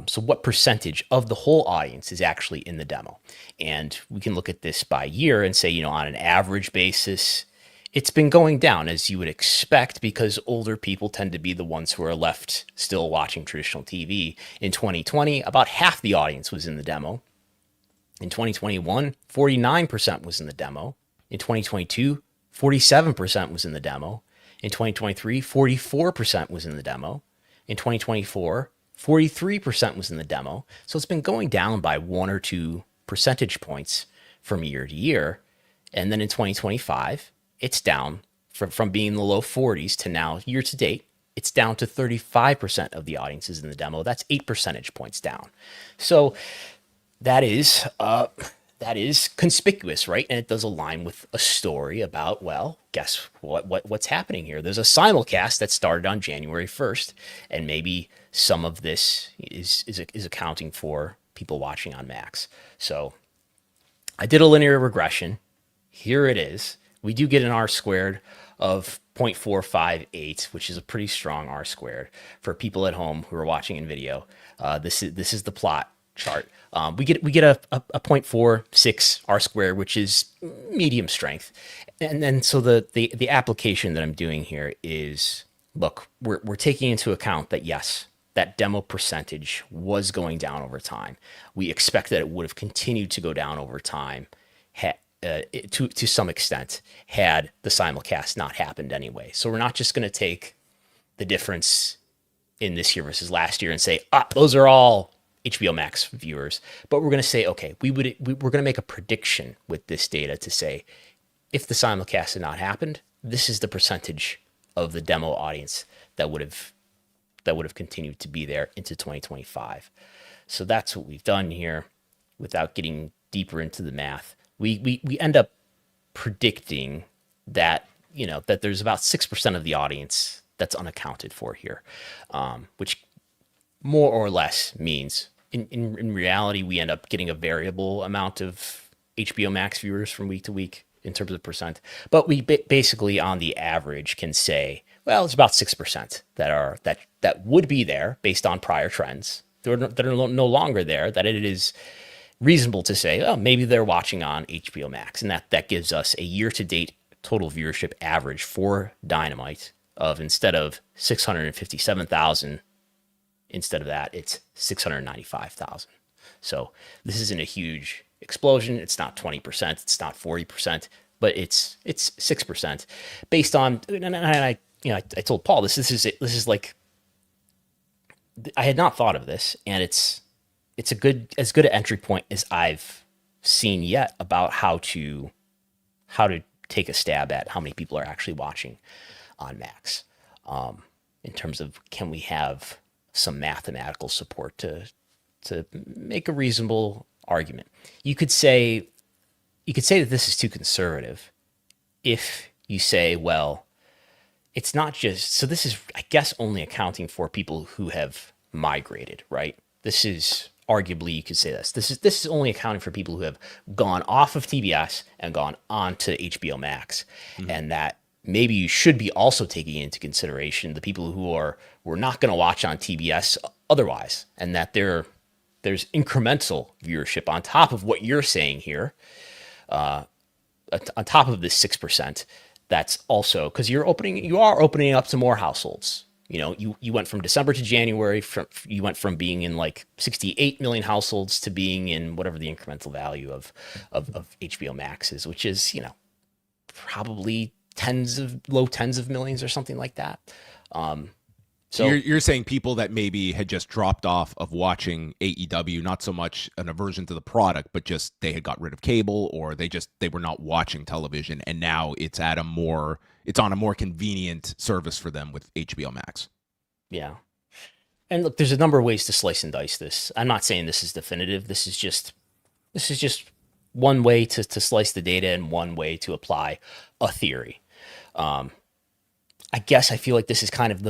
Speaker 11: So what percentage of the whole audience is actually in the demo? And we can look at this by year and say, on an average basis, it's been going down, as you would expect, because older people tend to be the ones who are left still watching traditional TV. In 2020, about half the audience was in the demo. In 2021, 49% was in the demo. In 2022, 47% was in the demo. In 2023, 44% was in the demo. In 2024, 43% was in the demo. So it's been going down by 1 or 2 percentage points from year to year. And then in 2025, it's down from being in the low 40s to now, year to date, it's down to 35% of the audience is in the demo. That's 8 percentage points down. So that is conspicuous, right? And it does align with a story about, well, guess what's happening here? There's a simulcast that started on January 1st, and maybe some of this is accounting for people watching on Max. So I did a linear regression. Here it is. We do get an R squared of 0.458, which is a pretty strong R squared for people at home who are watching in video. This is the plot chart. We get a 0.46 R squared, which is medium strength. And then so the application that I'm doing here is, look, we're taking into account that, yes, that demo percentage was going down over time. We expect that it would have continued to go down over time to some extent had the simulcast not happened anyway. So we're not just going to take the difference in this year versus last year and say, those are all HBO Max viewers, but we're going to say, okay, we're going to make a prediction with this data to say, if the simulcast had not happened, this is the percentage of the demo audience that would have continued to be there into 2025. So that's what we've done here. Without getting deeper into the math, we end up predicting that that there's about 6% of the audience that's unaccounted for here, which more or less means in reality, we end up getting a variable amount of HBO Max viewers from week to week in terms of percent. But we basically on the average can say, well, it's about 6% that would be there based on prior trends that are no longer there, that it is reasonable to say, oh, maybe they're watching on HBO Max. And that gives us a year-to-date total viewership average for Dynamite of, instead of 657,000, instead of that, it's 695,000. So this isn't a huge explosion. It's not 20%. It's not 40%, but it's 6% based on, and I told Paul, this is like, I had not thought of this, and it's as good an entry point as I've seen yet about how to take a stab at how many people are actually watching on Max, in terms of, can we have some mathematical support to make a reasonable argument. You could say that this is too conservative if you say, well, it's not just, so this is, I guess, only accounting for people who have migrated, right? This is arguably, you could say this is only accounting for people who have gone off of TBS and gone on to HBO Max. Mm-hmm. And that maybe you should be also taking into consideration the people who were not going to watch on TBS otherwise, and that there's incremental viewership on top of what you're saying here, on top of this 6%. That's also because you are opening up to more households. You went from December to January, you went from being in like 68 million households to being in whatever the incremental value of HBO Max is, which is, probably low tens of millions or something like that.
Speaker 10: So you're saying people that maybe had just dropped off of watching AEW, not so much an aversion to the product, but just they had got rid of cable, or they were not watching television, and now it's on a more convenient service for them with HBO Max.
Speaker 11: Yeah. And look, there's a number of ways to slice and dice this. I'm not saying this is definitive. This is just one way to slice the data and one way to apply a theory. I guess I feel like this is kind of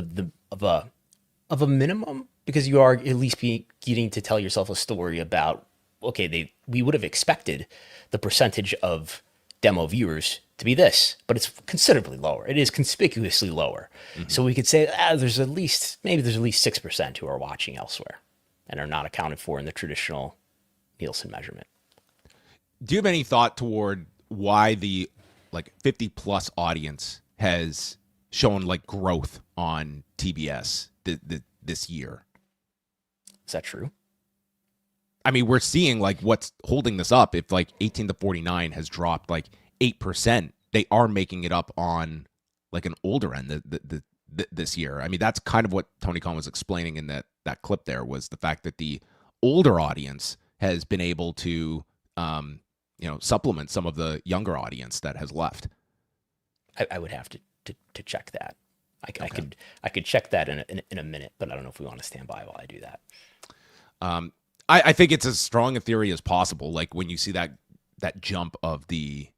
Speaker 11: of a minimum, because you are at least getting to tell yourself a story about, okay, we would have expected the percentage of demo viewers to be this, but it's considerably lower. It is conspicuously lower. So we could say there's at least 6% who are watching elsewhere and are not accounted for in the traditional Nielsen measurement.
Speaker 10: Do you have any thought toward why the 50 plus audience has shown growth on TBS this year?
Speaker 11: Is that true?
Speaker 10: I mean, we're seeing what's holding this up. If 18 to 49 has dropped 8%, they are making it up on an older end this year. I mean, that's kind of what Tony Khan was explaining in that clip. There was the fact that the older audience has been able to supplement some of the younger audience that has left.
Speaker 11: I would have to check that. I could check that in a minute, but I don't know if we want to stand by while I do that.
Speaker 10: I think it's as strong a theory as possible. When you see that jump of the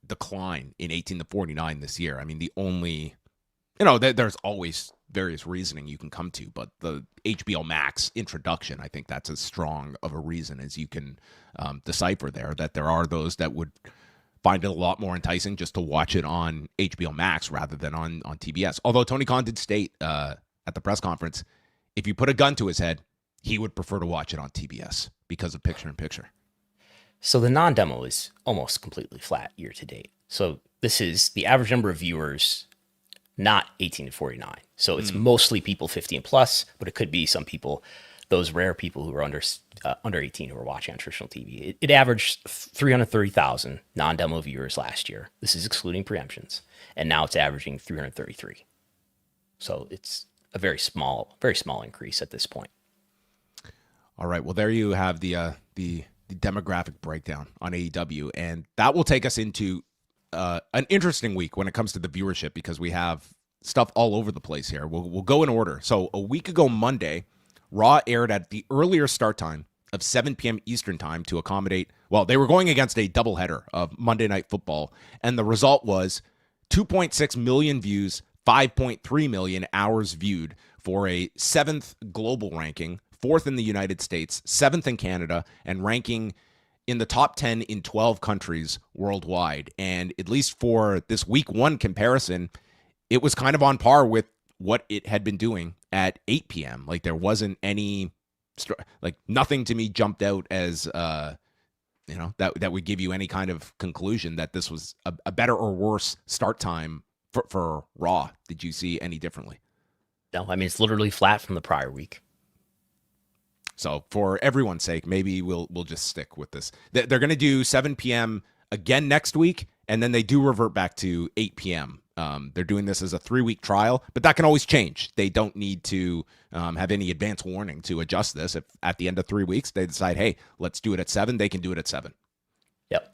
Speaker 10: decline in 18 to 49 this year. I mean, the only, there's always various reasoning you can come to, but the HBO Max introduction, I think that's as strong of a reason as you can decipher there, that there are those that would find it a lot more enticing just to watch it on HBO Max rather than on TBS. Although Tony Khan did state at the press conference, if you put a gun to his head, he would prefer to watch it on TBS because of picture-in-picture.
Speaker 11: So the non-demo is almost completely flat year to date. So this is the average number of viewers, not 18 to 49. So it's mostly people 50 and plus, but it could be some people, those rare people who are under 18 who are watching on traditional TV. It averaged 330,000 non-demo viewers last year. This is excluding preemptions. And now it's averaging 333. So it's a very small increase at this point.
Speaker 10: All right. Well, there you have the demographic breakdown on AEW, and that will take us into an interesting week when it comes to the viewership because we have stuff all over the place here. We'll go in order. So a week ago Monday, Raw aired at the earlier start time of 7 p.m. Eastern time to accommodate. Well, they were going against a doubleheader of Monday Night Football, and the result was 2.6 million views, 5.3 million hours viewed for a 7th global ranking. 4th in the United States, 7th in Canada, and ranking in the top 10 in 12 countries worldwide. And at least for this week 1 comparison, it was kind of on par with what it had been doing at 8 p.m. There wasn't any, nothing to me jumped out as, that would give you any kind of conclusion that this was a better or worse start time for Raw. Did you see any differently?
Speaker 11: No, I mean, it's literally flat from the prior week.
Speaker 10: So for everyone's sake, maybe we'll just stick with this. They're going to do 7 p.m. again next week, and then they do revert back to 8 p.m. They're doing this as a 3-week trial, but that can always change. They don't need to have any advance warning to adjust this. If at the end of 3 weeks they decide, hey, let's do it at 7, they can do it at 7.
Speaker 11: Yep.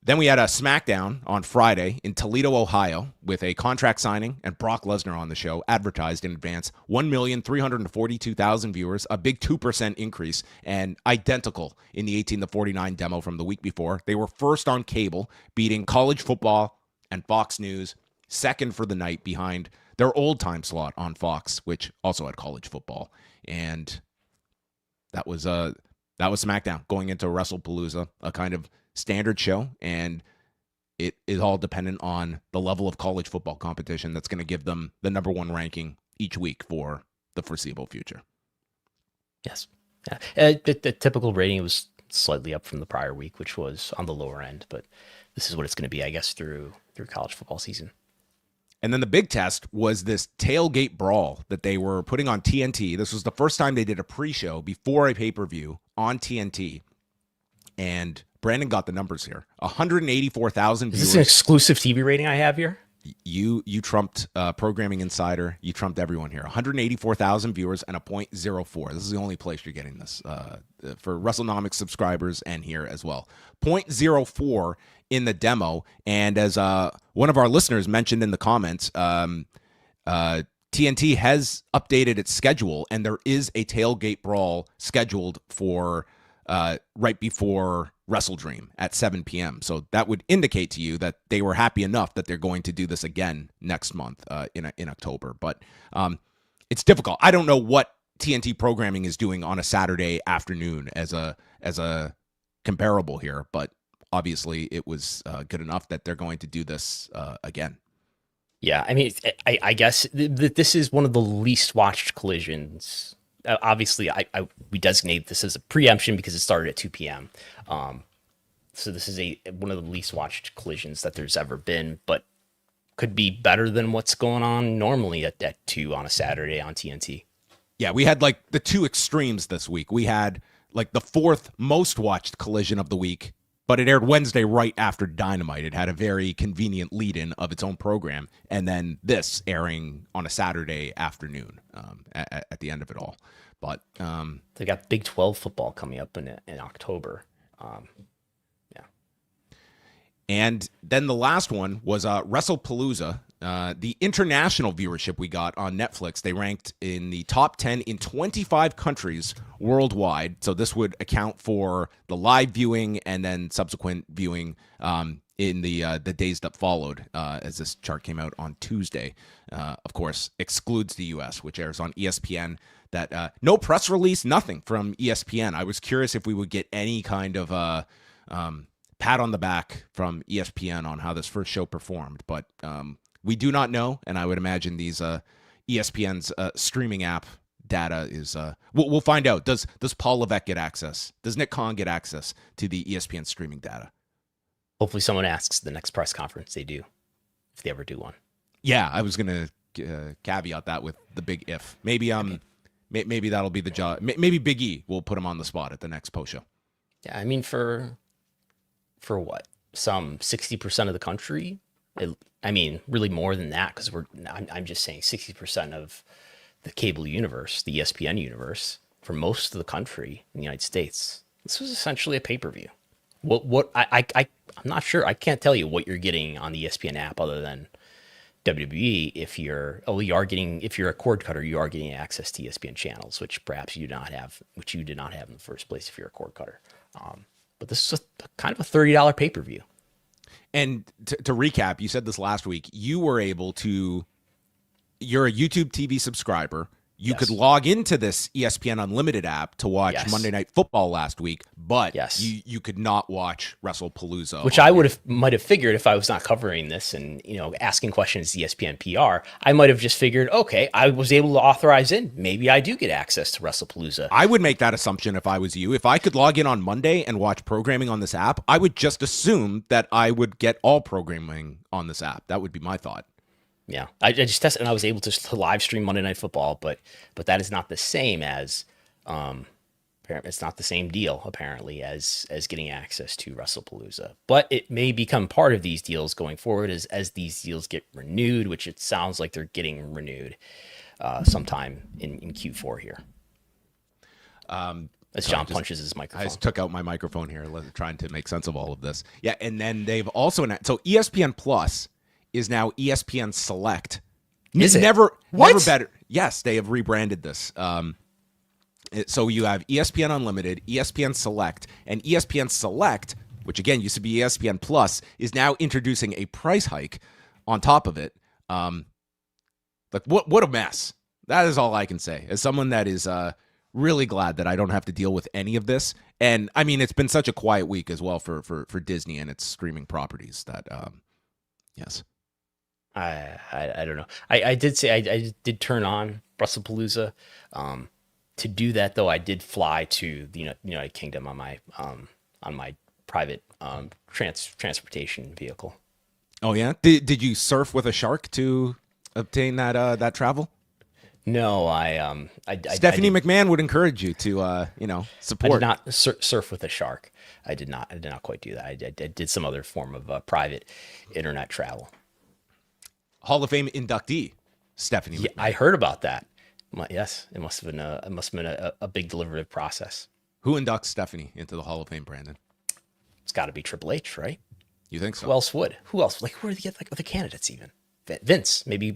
Speaker 10: Then we had a SmackDown on Friday in Toledo, Ohio, with a contract signing and Brock Lesnar on the show, advertised in advance. 1,342,000 viewers, a big 2% increase, and identical in the 18 to 49 demo from the week before. They were first on cable, beating college football and Fox News, second for the night behind their old-time slot on Fox, which also had college football. And that was SmackDown going into Wrestlepalooza, a kind of standard show, and it is all dependent on the level of college football competition that's going to give them the number 1 ranking each week for the foreseeable future.
Speaker 11: Yes. Yeah. The typical rating was slightly up from the prior week, which was on the lower end, but this is what it's going to be, I guess, through college football season.
Speaker 10: And then the big test was this tailgate brawl that they were putting on TNT. This was the first time they did a pre-show before a pay-per-view on TNT. And Brandon got the numbers here. 184,000 viewers.
Speaker 11: Is this an exclusive TV rating I have here?
Speaker 10: You trumped Programming Insider. You trumped everyone here. 184,000 viewers and a .04. This is the only place you're getting this for Wrestlenomics subscribers and here as well. .04 in the demo. And as one of our listeners mentioned in the comments, TNT has updated its schedule, and there is a tailgate brawl scheduled for right before WrestleDream at 7 p.m. So that would indicate to you that they were happy enough that they're going to do this again next month in October. But it's difficult. I don't know what TNT programming is doing on a Saturday afternoon as a comparable here, but obviously it was good enough that they're going to do this again.
Speaker 11: Yeah, I mean, I guess this is one of the least watched collisions. Obviously, we designate this as a preemption because it started at 2 p.m. So this is one of the least watched collisions that there's ever been, but could be better than what's going on normally at 2 on a Saturday on TNT.
Speaker 10: Yeah, we had like the two extremes this week. We had like the fourth most watched collision of the week, but it aired Wednesday right after Dynamite. It had a very convenient lead-in of its own program, and then this airing on a Saturday afternoon at the end of it all. But
Speaker 11: they got Big 12 football coming up in October.
Speaker 10: And then the last one was Wrestlepalooza. The international viewership we got on Netflix, they ranked in the top 10 in 25 countries worldwide. So this would account for the live viewing and then subsequent viewing in the days that followed, as this chart came out on Tuesday. Of course, excludes the U.S., which airs on ESPN. That no press release, nothing from ESPN. I was curious if we would get any kind of pat on the back from ESPN on how this first show performed, but we do not know, and I would imagine these ESPN's streaming app data is we'll find out. Does Paul Levesque get access? Does Nick Khan get access to the ESPN streaming data?
Speaker 11: Hopefully someone asks the next press conference they do, if they ever do one.
Speaker 10: Yeah, I was going to caveat that with the big if. Maybe maybe that'll be the job. Maybe Big E will put him on the spot at the next post show.
Speaker 11: Yeah, I mean, for what? Some 60% of the country? I mean, really more than that, because I'm just saying 60% of the cable universe, the ESPN universe, for most of the country in the United States, this was essentially a pay-per-view. I'm not sure. I can't tell you what you're getting on the ESPN app other than WWE. If you're a cord cutter, you are getting access to ESPN channels, which perhaps you did not have in the first place if you're a cord cutter. But this is kind of a $30 pay-per-view.
Speaker 10: And to recap, you said this last week, you're a YouTube TV subscriber. You could log into this ESPN Unlimited app to watch Monday Night Football last week, but you could not watch Wrestlepalooza.
Speaker 11: Which I might have figured if I was not covering this and asking questions to ESPN PR, I might have just figured, okay, I was able to authorize in. Maybe I do get access to Wrestlepalooza.
Speaker 10: I would make that assumption if I was you. If I could log in on Monday and watch programming on this app, I would just assume that I would get all programming on this app. That would be my thought.
Speaker 11: Yeah, I just tested and I was able to live stream Monday Night Football, but that is not the same as, it's not the same deal apparently as getting access to Wrestlepalooza. But it may become part of these deals going forward as these deals get renewed, which it sounds like they're getting renewed sometime in Q4 here. As John punches his microphone.
Speaker 10: I just took out my microphone here, trying to make sense of all of this. Yeah, and then they've also announced, so ESPN Plus is now ESPN Select.
Speaker 11: Is it?
Speaker 10: Never better. Yes, they have rebranded this. So you have ESPN Unlimited, ESPN Select, and ESPN Select, which again used to be ESPN Plus, is now introducing a price hike on top of it. Like what a mess. That is all I can say. As someone that is really glad that I don't have to deal with any of this. And I mean, it's been such a quiet week as well for Disney and its streaming properties that yes.
Speaker 11: I don't know. I did say I did turn on Wrestlepalooza. To do that though, I did fly to the United Kingdom on my private transportation vehicle.
Speaker 10: Oh yeah, did you surf with a shark to obtain that travel?
Speaker 11: No,
Speaker 10: Stephanie McMahon would encourage you to support.
Speaker 11: I did not surf with a shark. I did not quite do that. I did some other form of private internet travel.
Speaker 10: Hall of Fame inductee Stephanie McMahon.
Speaker 11: Yeah, I heard about that. Yes, it must have been a big deliberative process.
Speaker 10: Who inducts Stephanie into the Hall of Fame, Brandon?
Speaker 11: It's got to be Triple H, right?
Speaker 10: You think so?
Speaker 11: Who else would? Who else? Like, where do they get other candidates even? Vince. Maybe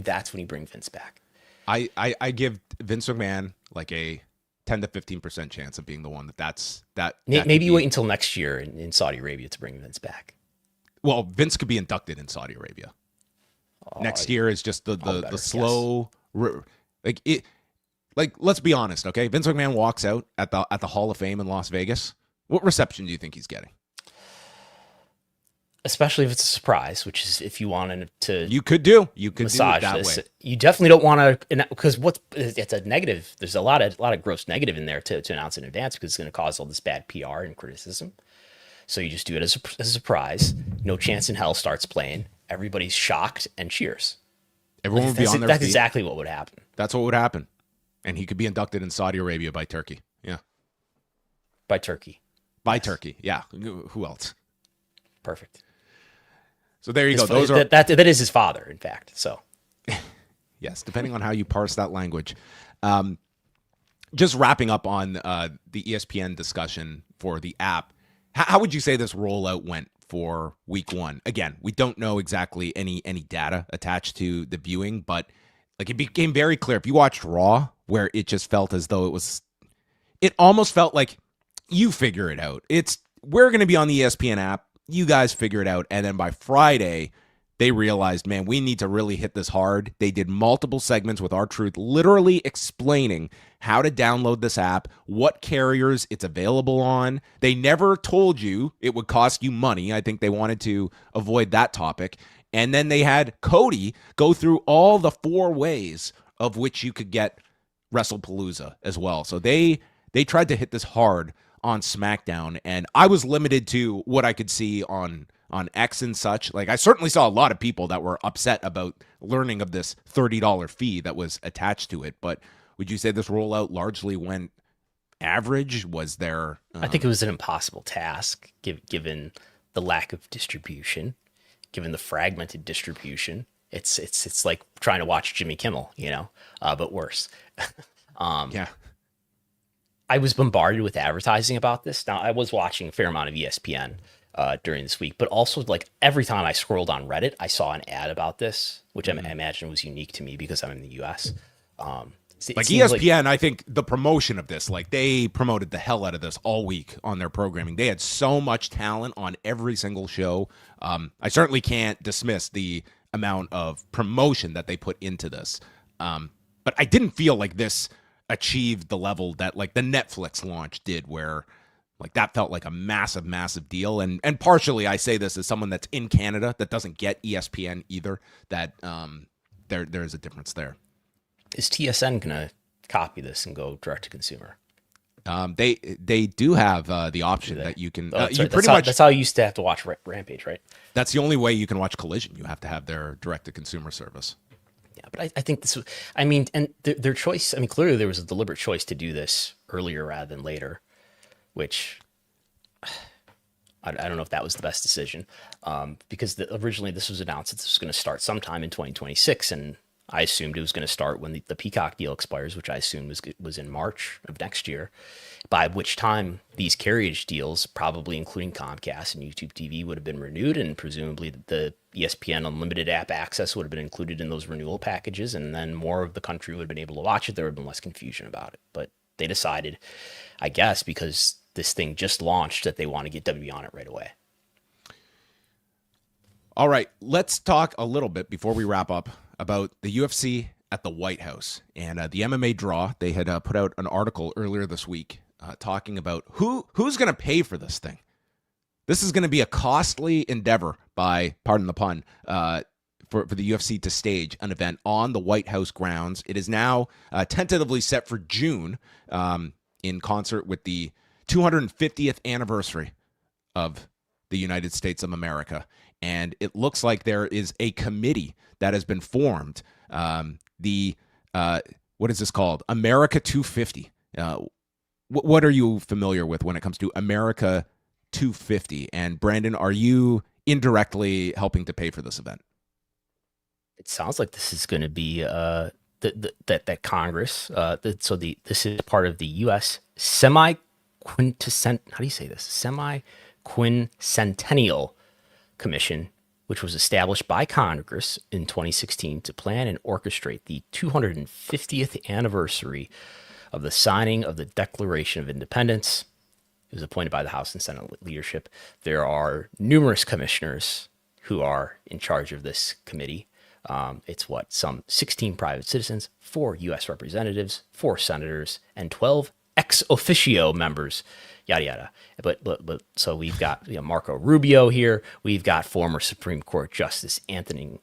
Speaker 11: that's when you bring Vince back.
Speaker 10: I give Vince McMahon like a 10 to 15% chance of being the one that
Speaker 11: maybe wait until next year in Saudi Arabia to bring Vince back.
Speaker 10: Well, Vince could be inducted in Saudi Arabia. Next year is just the slow let's be honest, okay? Vince McMahon walks out at the Hall of Fame in Las Vegas. What reception do you think he's getting?
Speaker 11: especially if it's a surprise, which is if you wanted to.
Speaker 10: You could do it
Speaker 11: massage
Speaker 10: that
Speaker 11: this.
Speaker 10: way.
Speaker 11: You definitely don't want to, because it's a negative. There's a lot of gross negative in there to announce in advance because it's going to cause all this bad PR and criticism. So you just do it as a surprise. No Chance in Hell starts playing. Everybody's shocked and cheers.
Speaker 10: Everyone would be on their
Speaker 11: That's
Speaker 10: feet.
Speaker 11: exactly what would happen.
Speaker 10: That's what would happen. And he could be inducted in Saudi Arabia by Turkey. Yeah.
Speaker 11: By Turkey.
Speaker 10: By Turkey. Yeah. Who else?
Speaker 11: Perfect.
Speaker 10: So there you go. Those are
Speaker 11: that is his father, in fact. So
Speaker 10: yes, depending on how you parse that language. Just wrapping up on the ESPN discussion for the app. How would you say this rollout went for week 1? Again, we don't know exactly any data attached to the viewing, but like it became very clear if you watched Raw, where it just felt as though it almost felt like you figure it out. We're going to be on the ESPN app. You guys figure it out. And then by Friday, they realized, man, we need to really hit this hard. They did multiple segments with R-Truth, literally explaining how to download this app, what carriers it's available on. They never told you it would cost you money. I think they wanted to avoid that topic. And then they had Cody go through all the 4 ways of which you could get Wrestlepalooza as well. So they tried to hit this hard on SmackDown, and I was limited to what I could see on X and such. Like, I certainly saw a lot of people that were upset about learning of this $30 fee that was attached to it. But would you say this rollout largely went average? Was there?
Speaker 11: I think it was an impossible task, given the lack of distribution, given the fragmented distribution. It's like trying to watch Jimmy Kimmel, but worse.
Speaker 10: Yeah.
Speaker 11: I was bombarded with advertising about this. Now, I was watching a fair amount of ESPN during this week, but also like every time I scrolled on Reddit, I saw an ad about this, which I imagine was unique to me because I'm in the US.
Speaker 10: Like ESPN, I think the promotion of this, like they promoted the hell out of this all week on their programming. They had so much talent on every single show. I certainly can't dismiss the amount of promotion that they put into this. But I didn't feel like this achieved the level that like the Netflix launch did, where like that felt like a massive deal. And partially I say this as someone that's in Canada that doesn't get ESPN either, that there's a difference there.
Speaker 11: Is TSN gonna copy this and go direct to consumer?
Speaker 10: They do have the option that you can
Speaker 11: that's how you used to have to watch Rampage, right?
Speaker 10: That's the only way you can watch Collision. You have to have their direct to consumer service.
Speaker 11: Yeah, but I think this was, and their choice, clearly there was a deliberate choice to do this earlier rather than later, which I don't know if that was the best decision, because originally this was announced that this was going to start sometime in 2026, and I assumed it was going to start when the Peacock deal expires, which I assumed was in March of next year, by which time these carriage deals, probably including Comcast and YouTube TV, would have been renewed, and presumably the ESPN Unlimited app access would have been included in those renewal packages, and then more of the country would have been able to watch it. There would have been less confusion about it. But they decided, I guess, because this thing just launched, that they want to get WWE on it right away.
Speaker 10: All right, let's talk a little bit before we wrap up about the UFC at the White House and the MMA draw. They had put out an article earlier this week talking about who's going to pay for this thing. This is going to be a costly endeavor by, pardon the pun, for the UFC to stage an event on the White House grounds. It is now tentatively set for June in concert with the 250th anniversary of the United States of America. And it looks like there is a committee that has been formed. What is this called? America 250. What are you familiar with when it comes to America 250? And Brandon, are you indirectly helping to pay for this event?
Speaker 11: It sounds like this is going to be that Congress. This is part of the U.S. Semi-Quincentennial Commission, which was established by Congress in 2016 to plan and orchestrate the 250th anniversary of the signing of the Declaration of Independence. It was appointed by the House and Senate leadership. There are numerous commissioners who are in charge of this committee. It's some 16 private citizens, 4 U.S. representatives, 4 senators, and 12 ex officio members, yada yada. But so we've got Marco Rubio here. We've got former Supreme Court Justice Anthony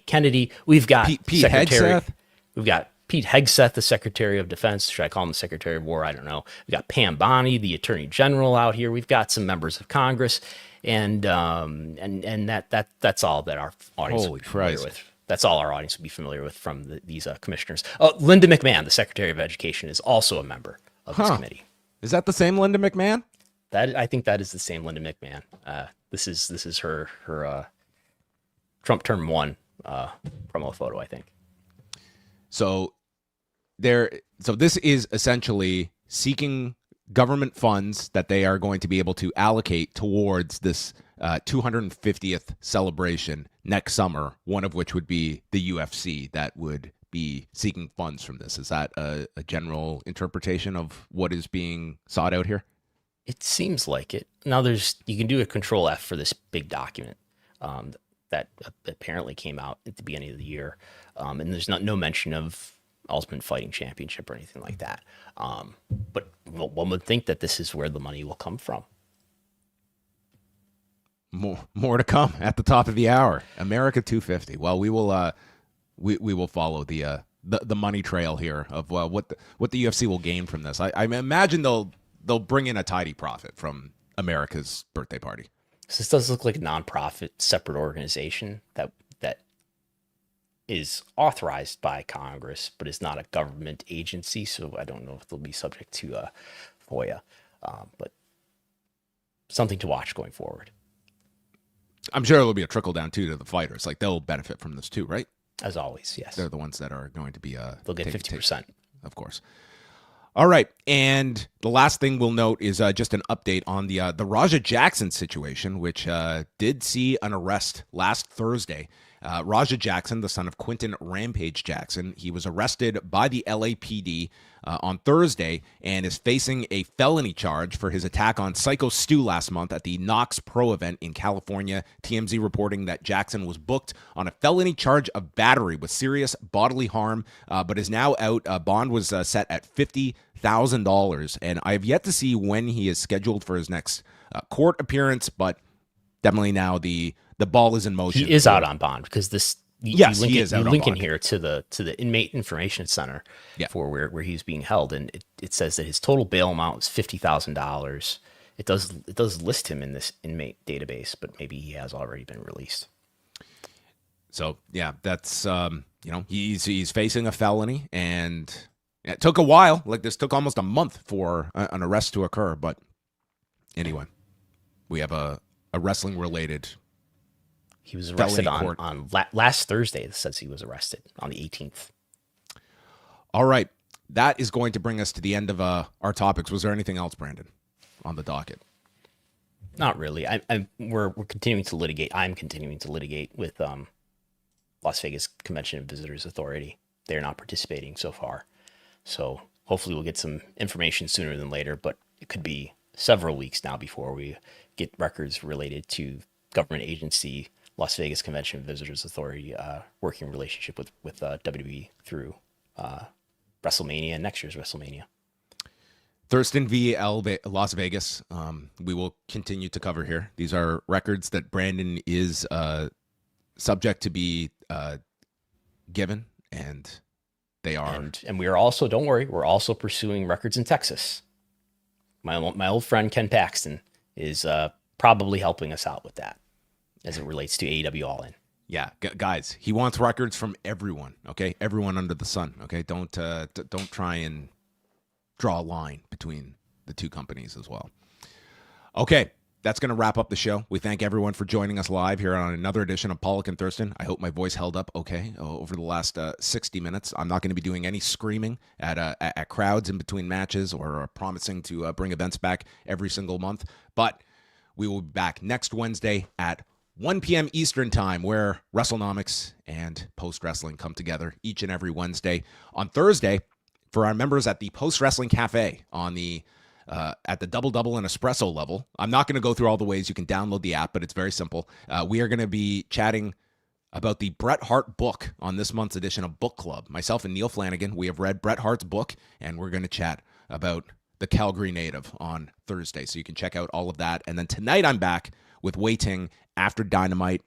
Speaker 11: Kennedy. We've got
Speaker 10: Pete Hegseth.
Speaker 11: We've got Pete Hegseth, the Secretary of Defense. Should I call him the Secretary of War? I don't know. We've got Pam Bondi, the Attorney General, out here. We've got some members of Congress, and that's all that our audience will be familiar with. That's all our audience will be familiar with from these commissioners. Linda McMahon, the Secretary of Education, is also a member of this committee.
Speaker 10: Is that the same Linda McMahon?
Speaker 11: I think that is the same Linda McMahon. This is her Trump term 1 promo photo, I think.
Speaker 10: So this is essentially seeking government funds that they are going to be able to allocate towards this 250th celebration next summer, one of which would be the UFC that would be seeking funds from this. Is that a general interpretation of what is being sought out here?
Speaker 11: It seems like it. Now you can do a Control F for this big document that apparently came out at the beginning of the year. And there's no mention of Ultimate Fighting Championship or anything like that. But one would think that this is where the money will come from.
Speaker 10: More to come at the top of the hour. America 250. Well, we will follow the money trail here of what the UFC will gain from this. I imagine they'll bring in a tidy profit from America's birthday party.
Speaker 11: So this does look like a nonprofit, separate organization that is authorized by Congress, but is not a government agency. So I don't know if they'll be subject to FOIA, but something to watch going forward.
Speaker 10: I'm sure there'll be a trickle down too to the fighters. Like they'll benefit from this too, right?
Speaker 11: As always, yes.
Speaker 10: They're the ones that are going to be.
Speaker 11: They'll get 50%,
Speaker 10: of course. All right, and the last thing we'll note is just an update on the Raja Jackson situation, which did see an arrest last Thursday. Raja Jackson, the son of Quentin Rampage Jackson, he was arrested by the LAPD on Thursday and is facing a felony charge for his attack on Psycho Stu last month at the Knox Pro event in California. TMZ reporting that Jackson was booked on a felony charge of battery with serious bodily harm, but is now out. Bond was set at $50,000, and I have yet to see when he is scheduled for his next court appearance, but definitely now the ball is in motion.
Speaker 11: He is out on bond because this.
Speaker 10: He is out on
Speaker 11: link in
Speaker 10: bond.
Speaker 11: Here to the Inmate Information Center for where he's being held, and it says that his total bail amount is $50,000. It does list him in this inmate database, but maybe he has already been released.
Speaker 10: So yeah, that's he's facing a felony, and it took a while. Like this took almost a month for an arrest to occur, but anyway, we have a wrestling related.
Speaker 11: He was arrested on last Thursday. It says he was arrested on the 18th.
Speaker 10: All right. That is going to bring us to the end of our topics. Was there anything else, Brandon, on the docket?
Speaker 11: Not really. We're continuing to litigate. I'm continuing to litigate with Las Vegas Convention and Visitors Authority. They're not participating so far. So hopefully we'll get some information sooner than later, but it could be several weeks now before we get records related to government agency Las Vegas Convention and Visitors Authority working relationship with WWE through WrestleMania and next year's WrestleMania.
Speaker 10: Thurston v. Las Vegas. We will continue to cover here. These are records that Brandon is subject to be given, and they are.
Speaker 11: And we are also, don't worry, we're also pursuing records in Texas. My old friend Ken Paxton is probably helping us out with that as it relates to AEW All In.
Speaker 10: Yeah, guys, he wants records from everyone. Okay, everyone under the sun. Okay, don't try and draw a line between the two companies as well. Okay, that's going to wrap up the show. We thank everyone for joining us live here on another edition of Pollock and Thurston. I hope my voice held up okay over the last 60 minutes. I'm not going to be doing any screaming at crowds in between matches or promising to bring events back every single month. But we will be back next Wednesday at 1 p.m. Eastern Time, where Wrestlenomics and Post Wrestling come together each and every Wednesday. On Thursday, for our members at the Post Wrestling Cafe on the at the Double and Espresso level, I'm not going to go through all the ways you can download the app, but it's very simple. We are going to be chatting about the Bret Hart book on this month's edition of Book Club. Myself and Neil Flanagan, we have read Bret Hart's book, and we're going to chat about the Calgary native on Thursday. So you can check out all of that. And then tonight I'm back with Wei Ting after Dynamite,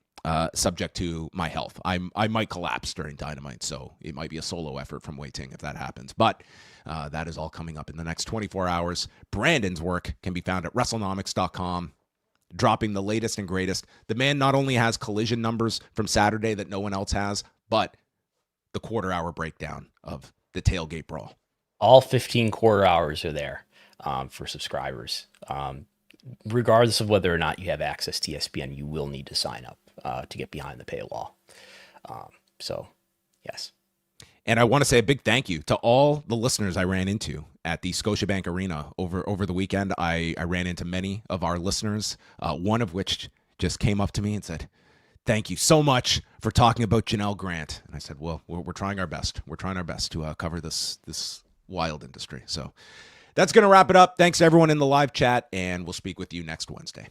Speaker 10: subject to my health. I might collapse during Dynamite, so it might be a solo effort from Wei Ting if that happens. But that is all coming up in the next 24 hours. Brandon's work can be found at Wrestlenomics.com, dropping the latest and greatest. The man not only has collision numbers from Saturday that no one else has, but the quarter-hour breakdown of the tailgate brawl.
Speaker 11: All 15 quarter hours are there for subscribers. Regardless of whether or not you have access to ESPN, you will need to sign up to get behind the paywall. So, yes.
Speaker 10: And I want to say a big thank you to all the listeners I ran into at the Scotiabank Arena over the weekend. I ran into many of our listeners, one of which just came up to me and said, "Thank you so much for talking about Janelle Grant." And I said, well, we're trying our best. We're trying our best to cover this wild industry. So that's going to wrap it up. Thanks to everyone in the live chat, and we'll speak with you next Wednesday.